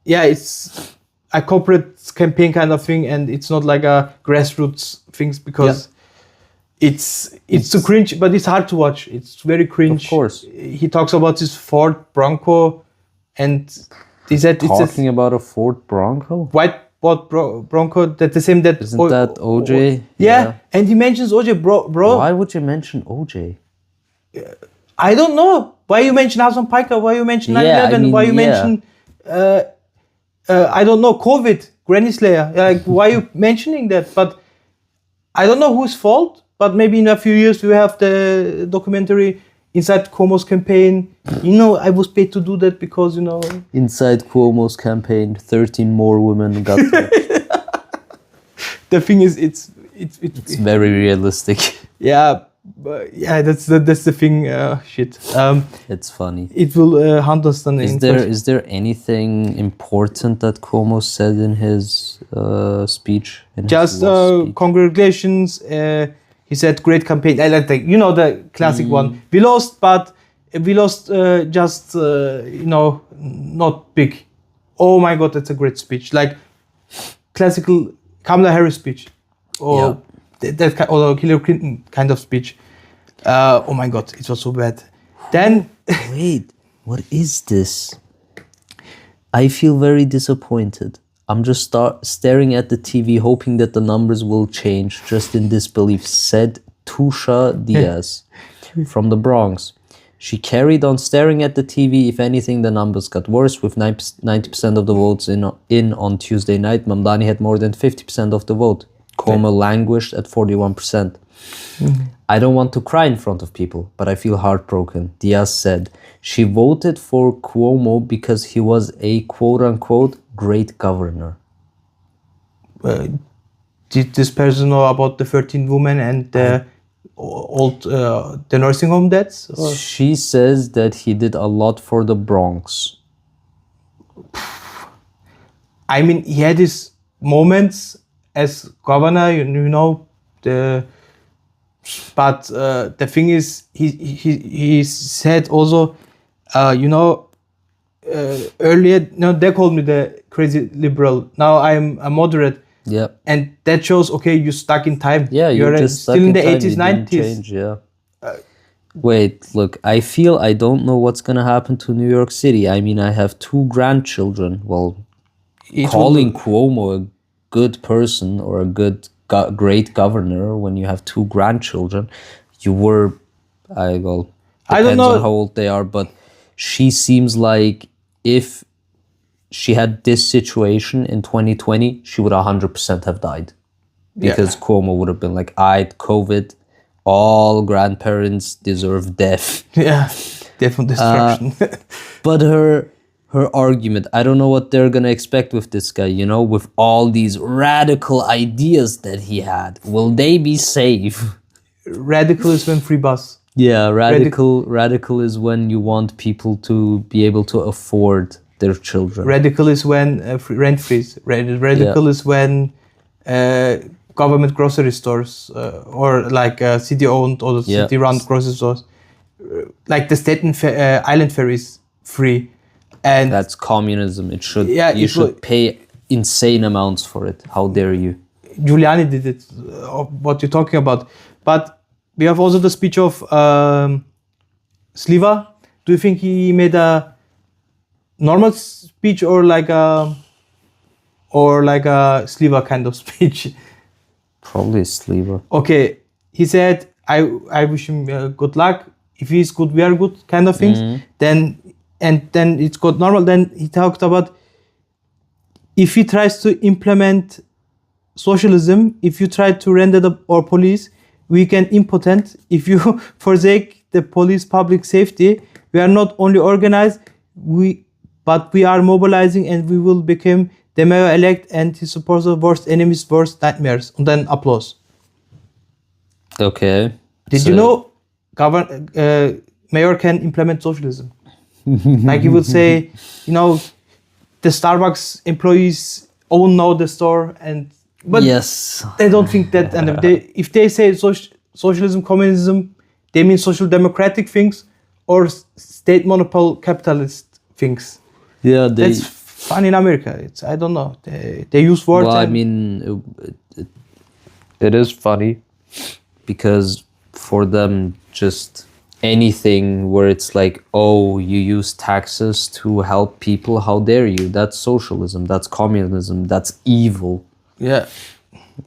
it's a corporate campaign kind of thing, and it's not like a grassroots things because it's too cringe, but it's hard to watch. It's very cringe. Of course. He talks about his Ford Bronco, and he said talking about a Ford Bronco. White Bronco, that's the same that isn't that OJ? Yeah, and he mentions OJ, bro. Why would you mention OJ? I don't know. Why you mention Hassan Piker? Why you mention 9/11? Why you mention I don't know, COVID, Granny Slayer? Like, why you mentioning that? But I don't know whose fault. But maybe in a few years we have the documentary Inside Cuomo's campaign. I was paid to do that because Inside Cuomo's campaign, 13 more women got touched. The thing is, it's very realistic. Yeah, but that's the thing. Shit. It's funny. It will hunt us then. Is there anything important that Cuomo said in his speech? Just congratulations. He said, great campaign. I like the classic one. We lost, but we lost just, not big. Oh my God, that's a great speech. Like classical Kamala Harris speech. Or or Hillary Clinton kind of speech. Oh my God, it was so bad. Then... Wait, what is this? I feel very disappointed. I'm just staring at the TV, hoping that the numbers will change, just in disbelief, said Tusha Diaz from the Bronx. She carried on staring at the TV. If anything, the numbers got worse, with 90% of the votes in on Tuesday night. Mamdani had more than 50% of the vote. Cuomo languished at 41%. I don't want to cry in front of people, but I feel heartbroken, Diaz said. She voted for Cuomo because he was a quote-unquote great governor. Did this person know about the 13 women and the nursing home deaths? Or? She says that he did a lot for the Bronx. I mean, he had his moments as governor, but the thing is, he said also, earlier, they called me the crazy liberal. Now I'm a moderate. Yeah. And that shows, okay, you're stuck in time. Yeah, you're just still in the 80s, 90s. Wait, look, I feel I don't know what's going to happen to New York City. I mean, I have 2 grandchildren. Well, calling Cuomo a good person or a great governor when you have 2 grandchildren, you were, I don't know on how old they are, but she seems like if she had this situation in 2020, she would 100% have died. Because Cuomo would have been like, COVID, all grandparents deserve death. Yeah, death and destruction. But her argument, I don't know what they're going to expect with this guy, with all these radical ideas that he had. Will they be safe? Radical is when free bus. Yeah, radical is when you want people to be able to afford their children. Radical is when rent freeze. Radical is when government grocery stores or like city-owned or city-run grocery stores, like the Staten Island ferry is free. And that's communism. It should. Yeah, you should pay insane amounts for it. How dare you? Giuliani did it. What you're talking about, but we have also the speech of Sliva. Do you think he made a normal speech or like a Sliva kind of speech? Probably Sliva. Okay, he said, "I wish him good luck. If he's good, we are good," kind of things. Then it's got normal. Then he talked about if he tries to implement socialism, if you try to render our police weak and impotent, if you forsake the police public safety, we are not only organized, but we are mobilizing and we will become the mayor-elect and his supporters' worst enemies' worst nightmares. And then applause. Okay. Did you know mayor can implement socialism? Like he would say, the Starbucks employees all know the store, but yes, they don't think that. And if they say socialism, communism, they mean social democratic things or state monopoly capitalist things. Yeah, That's fun in America. I don't know. They use words. Well, I mean, it is funny because for them, just anything where it's like, oh, you use taxes to help people, how dare you? That's socialism, that's communism, that's evil. Yeah.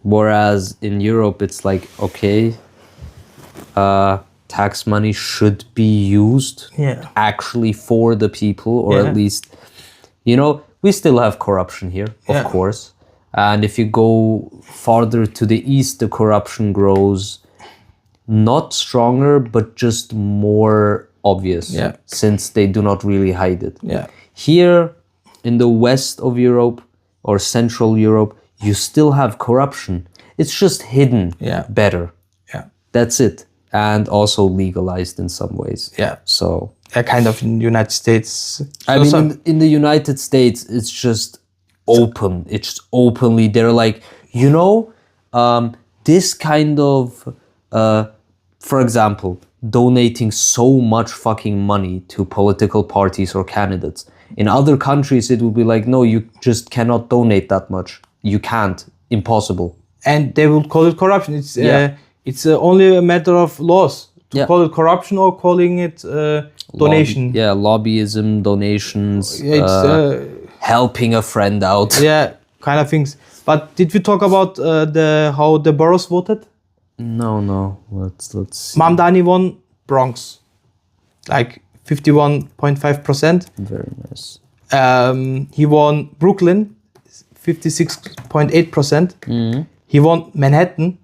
Whereas in Europe, it's like, okay, tax money should be used actually for the people, or at least, you know, we still have corruption here, of course. And if you go farther to the east, the corruption grows not stronger, but just more obvious, since they do not really hide it. Yeah. Here in the west of Europe or Central Europe, you still have corruption. It's just hidden better. Yeah. That's it. And also legalized in some ways. Yeah. So kind of in the United States. I mean, in the United States, it's just open. It's openly. They're like, you know, this kind of, for example, donating so much fucking money to political parties or candidates. In other countries, it would be like, no, you just cannot donate that much. You can't. Impossible. And they will call it corruption. It's only a matter of laws to call it corruption or calling it donation. Lobbyism, donations, helping a friend out. Yeah, kind of things. But did we talk about how the boroughs voted? No. Let's see. Mamdani won Bronx, like 51.5%. Very nice. He won Brooklyn, 56.8%. He won Manhattan,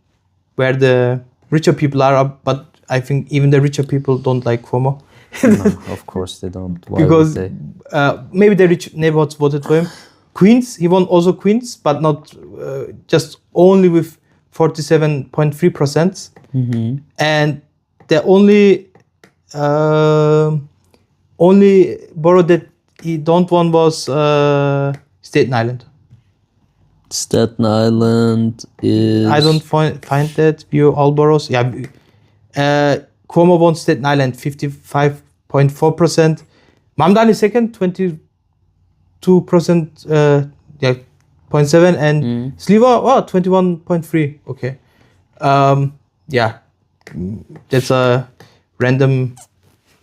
where the richer people are, but I think even the richer people don't like Cuomo. No, of course they don't. Why because would they? Maybe the rich neighborhoods voted for him. Queens, he won also Queens, but not just only with 47.3%. And the only borough that he don't won was Staten Island. Staten Island is... I don't find that. View all boroughs. Yeah. Cuomo won Staten Island, 55.4%. Mamdani second, 22%, 0.7. And Sliva, 21.3. Okay. That's a random...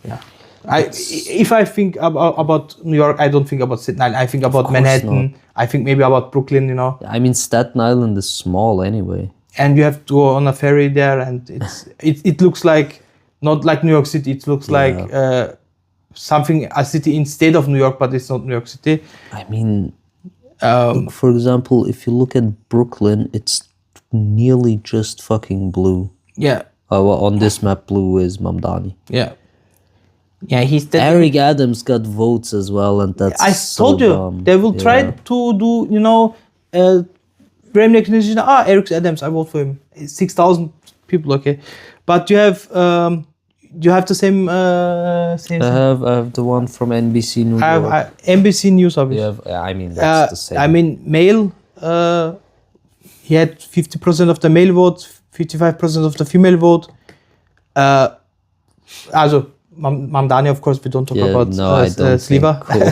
Yeah. If I think about New York, I don't think about Staten Island. I think about Manhattan. Not. I think maybe about Brooklyn, you know. I mean, Staten Island is small anyway. And you have to go on a ferry there, and it looks like, not like New York City, it looks like a city instead of New York, but it's not New York City. I mean, for example, if you look at Brooklyn, it's nearly just fucking blue. Yeah. On this map, blue is Mamdani. Yeah. Yeah, Eric Adams got votes as well, and that's I told you dumb. they will try to do, you know, frame recognition. Eric Adams, I vote for him. 6,000 people, okay, but you have the same. I have the one from NBC News. I have NBC News, obviously. I mean that's the same. I mean male. He had 50% of the male vote, 55% of the female vote. Also. Mamdani, of course, we don't talk about Sliva. Cool.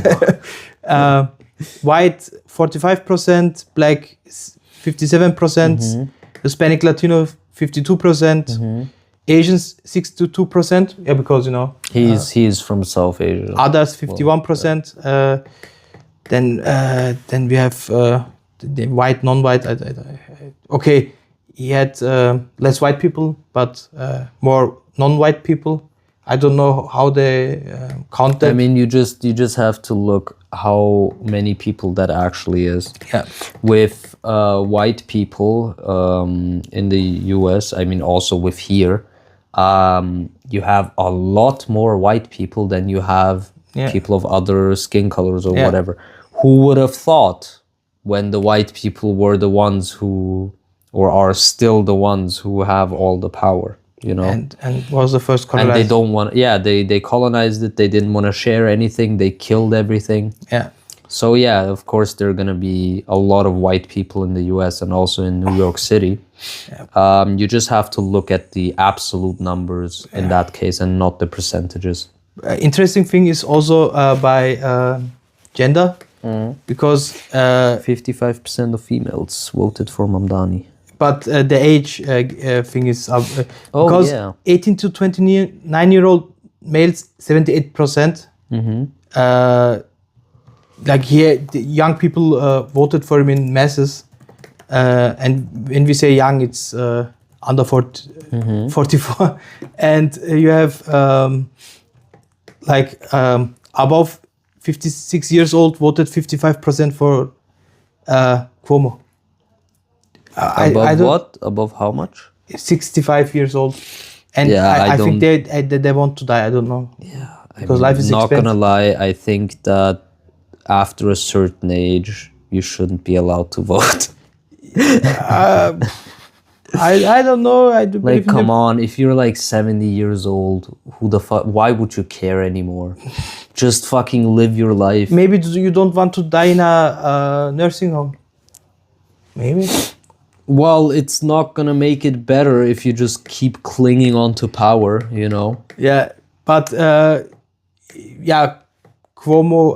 White, 45%, black, 57%, Hispanic Latino, 52%, Asians, 62%. Yeah, because, you know. He's from South Asia. Others, 51%. Then we have the white, non-white. Okay, he had less white people, but more non-white people. I don't know how they count that. I mean, you just have to look how many people that actually is. Yeah. With white people in the US, I mean, also with here, you have a lot more white people than you have people of other skin colors or whatever. Who would have thought when the white people were the ones who, or are still the ones who have all the power? You know, and was the first colonized. And they don't want. Yeah, they colonized it. They didn't want to share anything. They killed everything. Yeah. So yeah, of course there are gonna be a lot of white people in the U.S. and also in New York City. You just have to look at the absolute numbers in that case and not the percentages. Interesting thing is also by gender, because 55% of females voted for Mamdani. but the age thing is because yeah. 18 to 29-year-old males 78%. Like here, the young people voted for him in masses, and when we say young, it's under 44, and you have above 56 years old voted 55% for Cuomo. Above what? Above how much? 65 years old, and Yeah, I think they want to die. I don't know. Yeah, Because life is not expensive. gonna lie. I think that after a certain age, you shouldn't be allowed to vote. I don't know. I do believe Like, come on, if you're like 70 years old, who the fuck? Why would you care anymore? Just fucking live your life. Maybe you don't want to die in a nursing home. Maybe. Well, it's not gonna make it better if you just keep clinging on to power, you know? Yeah, but Cuomo,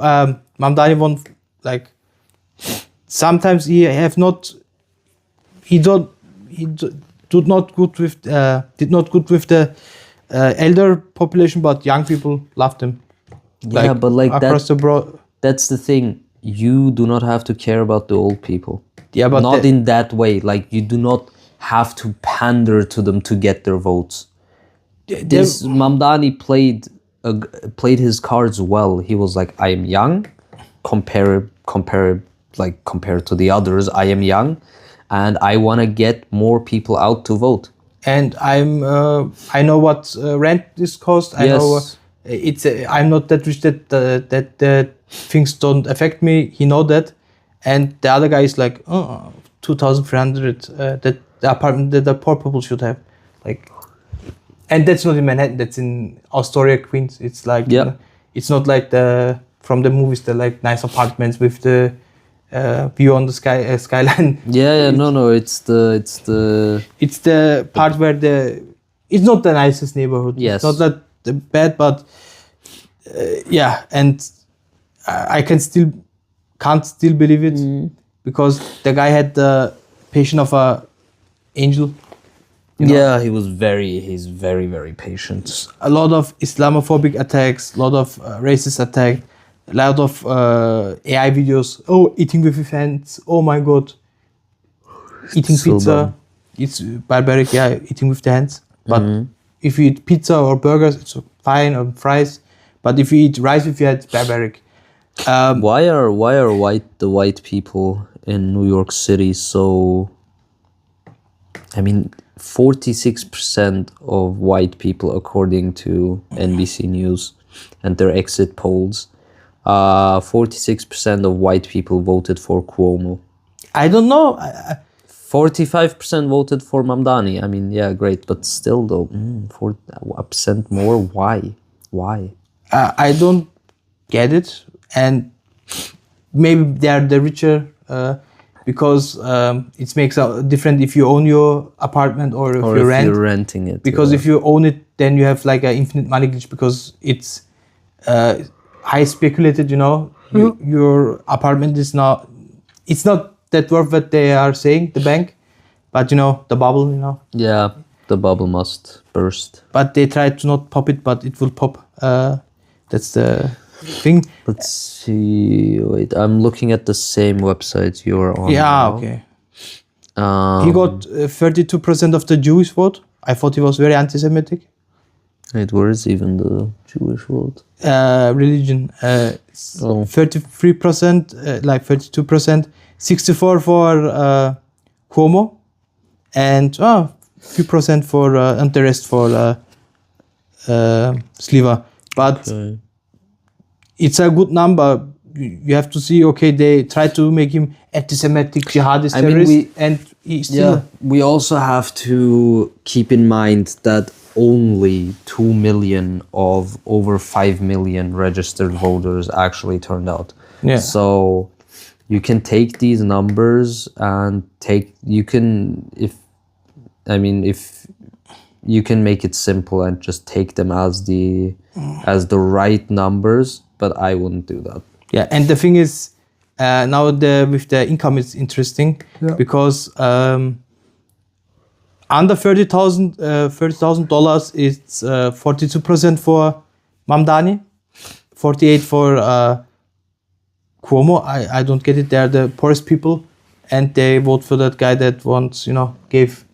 Mamdani won. Like sometimes he did not good with the elder population, but young people loved him. Yeah, but like across the broad. that's the thing. You do not have to care about the old people. Yeah, but not in that way. Like, you do not have to pander to them to get their votes. This Mamdani played his cards well. He was like, I am young, compared to the others. I am young, and I want to get more people out to vote. And I know what rent this cost. I know I'm not that rich that things don't affect me. He know that, and the other guy is like, 2,300 that the apartment that the poor people should have, like, and that's not in Manhattan. That's in Astoria, Queens. It's like it's not like from the movies. The like nice apartments with the view on the skyline. No. It's the part where it's not the nicest neighborhood. Yes. It's not that bad, but and I can't still believe it because the guy had the patient of a angel. Yeah, he's very, very patient. A lot of Islamophobic attacks, a lot of racist attacks, a lot of AI videos. Oh, eating with his hands. Oh my God. Eating So pizza. dumb. It's barbaric, eating with the hands. But if you eat pizza or burgers, it's fine, or fries. But if you eat rice with your hands, it's barbaric. Why are the white people in New York City so... I mean, 46% of white people, according to NBC News and their exit polls, 46% of white people voted for Cuomo. I don't know. 45% voted for Mamdani. I mean, yeah, great, but still though, 4% more. Why? I don't get it, and maybe they are the richer because it makes a difference if you own your apartment or if you're renting it. Because if you own it, then you have like an infinite money glitch because it's high speculated. Your apartment is not. It's not that worth what they are saying, the bank, but the bubble. Yeah, the bubble must burst. But they try to not pop it, but it will pop. That's the thing. Let's see. Wait, I'm looking at the same website you're on. Yeah, now. okay. He got 32% of the Jewish vote. I thought he was very anti-Semitic. Wait, where is even the Jewish vote? Religion. 33%, like 32%. 64% for Cuomo, and few percent for and the rest for Sliva. But it's a good number. You have to see. Okay, they try to make him anti-Semitic jihadist terrorist, and he still. Yeah, we also have to keep in mind that only 2 million of over 5 million registered voters actually turned out. Yeah. So you can take these numbers and if I mean, if you can make it simple and just take them as the right numbers, but I wouldn't do that. Yeah, and the thing is, now with the income is interesting because under $30,000 it's 42% for Mamdani, 48% for Cuomo. I don't get it. They're the poorest people, and they vote for that guy that once gave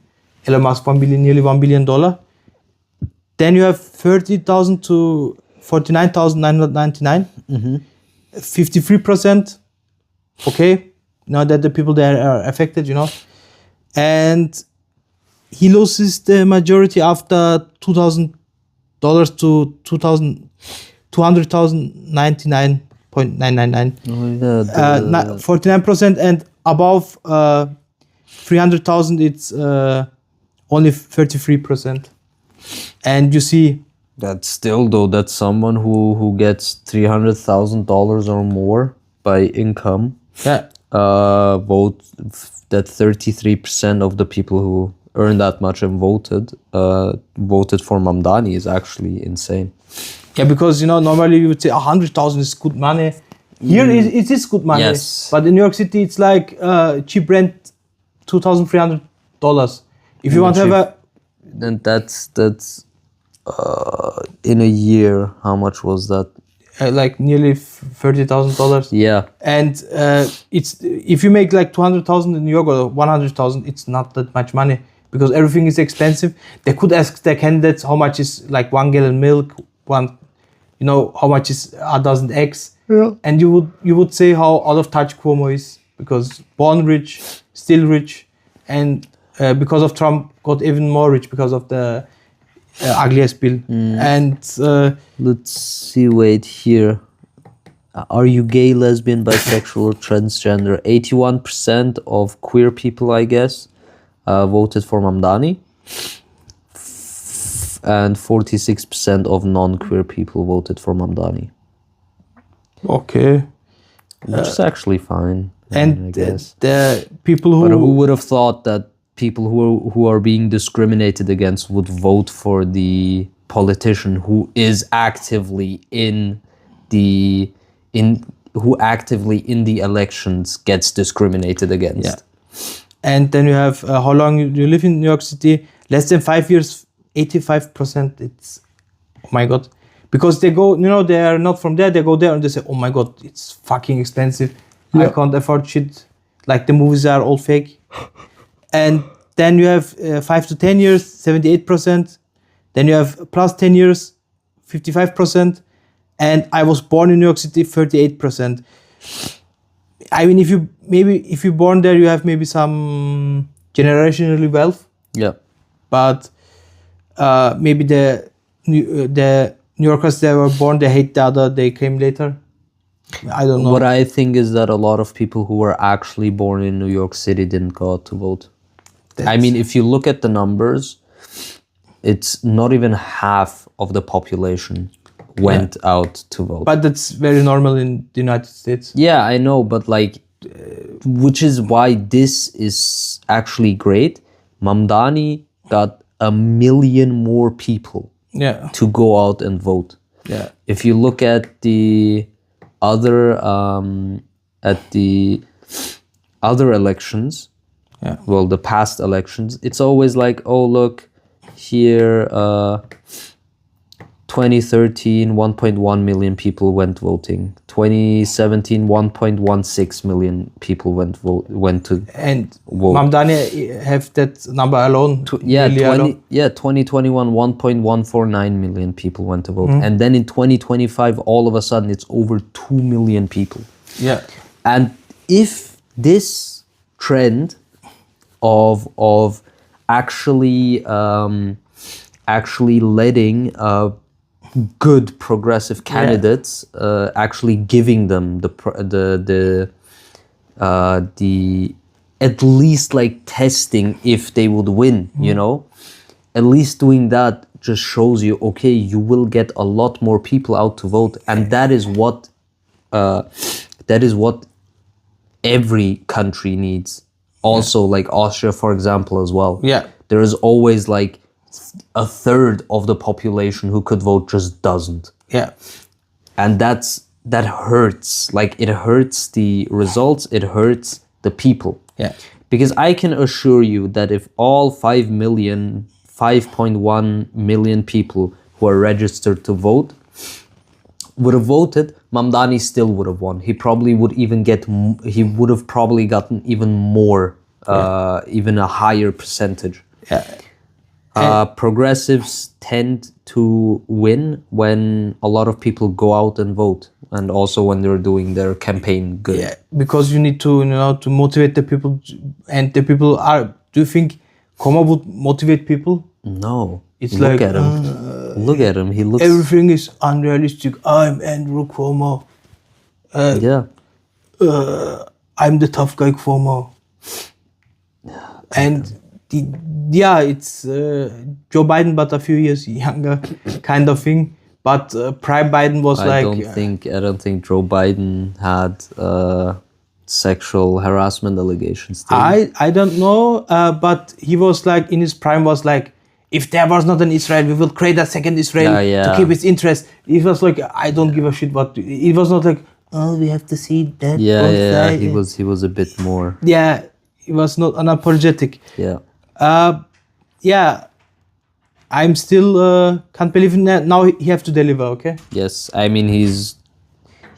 Elon Musk nearly $1 billion. Then you have 30,000 to 49,999, 53%. Okay, now that the people there are affected, and he loses the majority after $2,000 to 200,099.999. 49%, and above 300,000 it's only 33%. And you see that's still though, that's someone who gets $300,000 or more by income. Vote that 33% of the people who earn that much and voted for Mamdani is actually insane. Yeah, because normally you would say 100,000 is good money. Here it is good money. Yes. But in New York City it's like cheap rent, $2,300. If you want to have a, then that's in a year, how much was that? like nearly $30,000. Yeah. And it's if you make like 200,000 in New York or 100,000, it's not that much money because everything is expensive. They could ask their candidates how much is like 1 gallon milk, how much is a dozen eggs, and you would say how out of touch Cuomo is because born rich, still rich, and because of Trump got even more rich because of the ugliest bill. And let's see, wait here. Are you gay, lesbian, bisexual, or transgender? 81% of queer people, I guess, voted for Mamdani. And 46% of non-queer people voted for Mamdani. Okay. Which is actually fine. And I guess. the people who... But who would have thought that people who are being discriminated against would vote for the politician who is actively in the elections gets discriminated against? Yeah. And then you have how long you live in New York City? Less than 5 years, 85%. It's, oh my God. Because they go, they are not from there. They go there and they say, oh my God, it's fucking expensive. I can't afford shit. Like the movies are all fake. And then you have 5 to 10 years, 78%. Then you have plus 10 years, 55%. And I was born in New York City, 38%. I mean, if you're born there, you have maybe some generational wealth. Yeah. But maybe the New Yorkers that were born, they hate the other, they came later. I don't know. What I think is that a lot of people who were actually born in New York City didn't go out to vote. I mean, if you look at the numbers, it's not even half of the population went out to vote. But that's very normal in the United States. Yeah, I know, but which is why this is actually great. Mamdani got 1 million more people to go out and vote. Yeah. If you look at the other elections, well, the past elections, it's always like, oh, look, here, 2013, 1.1 million people went voting. 2017, 1.16 million people went to and vote. Mamdani have that number alone. 2021, 1.149 million people went to vote. And then in 2025, all of a sudden, it's over 2 million people. Yeah. And if this trend of actually letting good progressive candidates, actually giving them the at least like testing if they would win, at least doing that just shows you, okay, you will get a lot more people out to vote, and that is what every country needs. Also, like Austria, for example, as well. Yeah. there is always like a third of the population who could vote just doesn't. Yeah. And that hurts. Like, it hurts the results, it hurts the people. Yeah. Because I can assure you that if all 5.1 million people who are registered to vote would have voted, Mamdani still would have won. He would have probably gotten even more, even a higher percentage. Yeah. Progressives tend to win when a lot of people go out and vote, and also when they're doing their campaign good. Yeah, because you need to, to motivate the people, and the people are. Do you think Koma would motivate people? No. It's Look like, at him. Look at him. He looks. Everything is unrealistic. I'm Andrew Cuomo. Yeah. I'm the tough guy Cuomo. And it's Joe Biden, but a few years younger, kind of thing. But Prime Biden was I don't think Joe Biden had sexual harassment allegations. I don't know, but he was like, in his prime was like, if there was not an Israel, we will create a second Israel to keep its interest. It was like, I don't give a shit what. It was not like, oh, we have to see that. Yeah. He was a bit more. Yeah, he was not unapologetic. Yeah. I'm still can't believe in that. Now he have to deliver. Okay. Yes, I mean he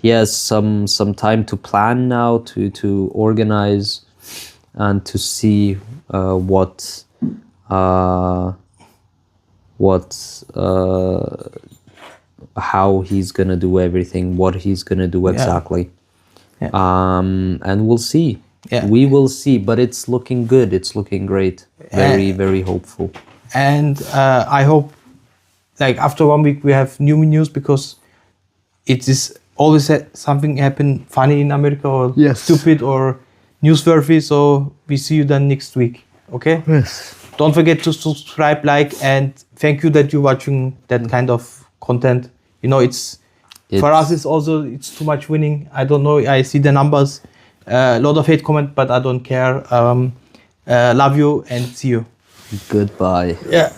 has some time to plan now, to organize and to see how he's gonna do everything, what he's gonna do exactly. Yeah. And we'll see. Yeah. We will see, but it's looking good. It's looking great. Very, very hopeful. And I hope, like, after 1 week we have new news, because it is always something happen funny in America, or stupid or newsworthy. So we see you then next week. Okay? Yes. Don't forget to subscribe, like, and thank you that you're watching that kind of content. It's for us, it's too much winning. I don't know. I see the numbers. A lot of hate comment, but I don't care. Love you and see you. Goodbye. Yeah.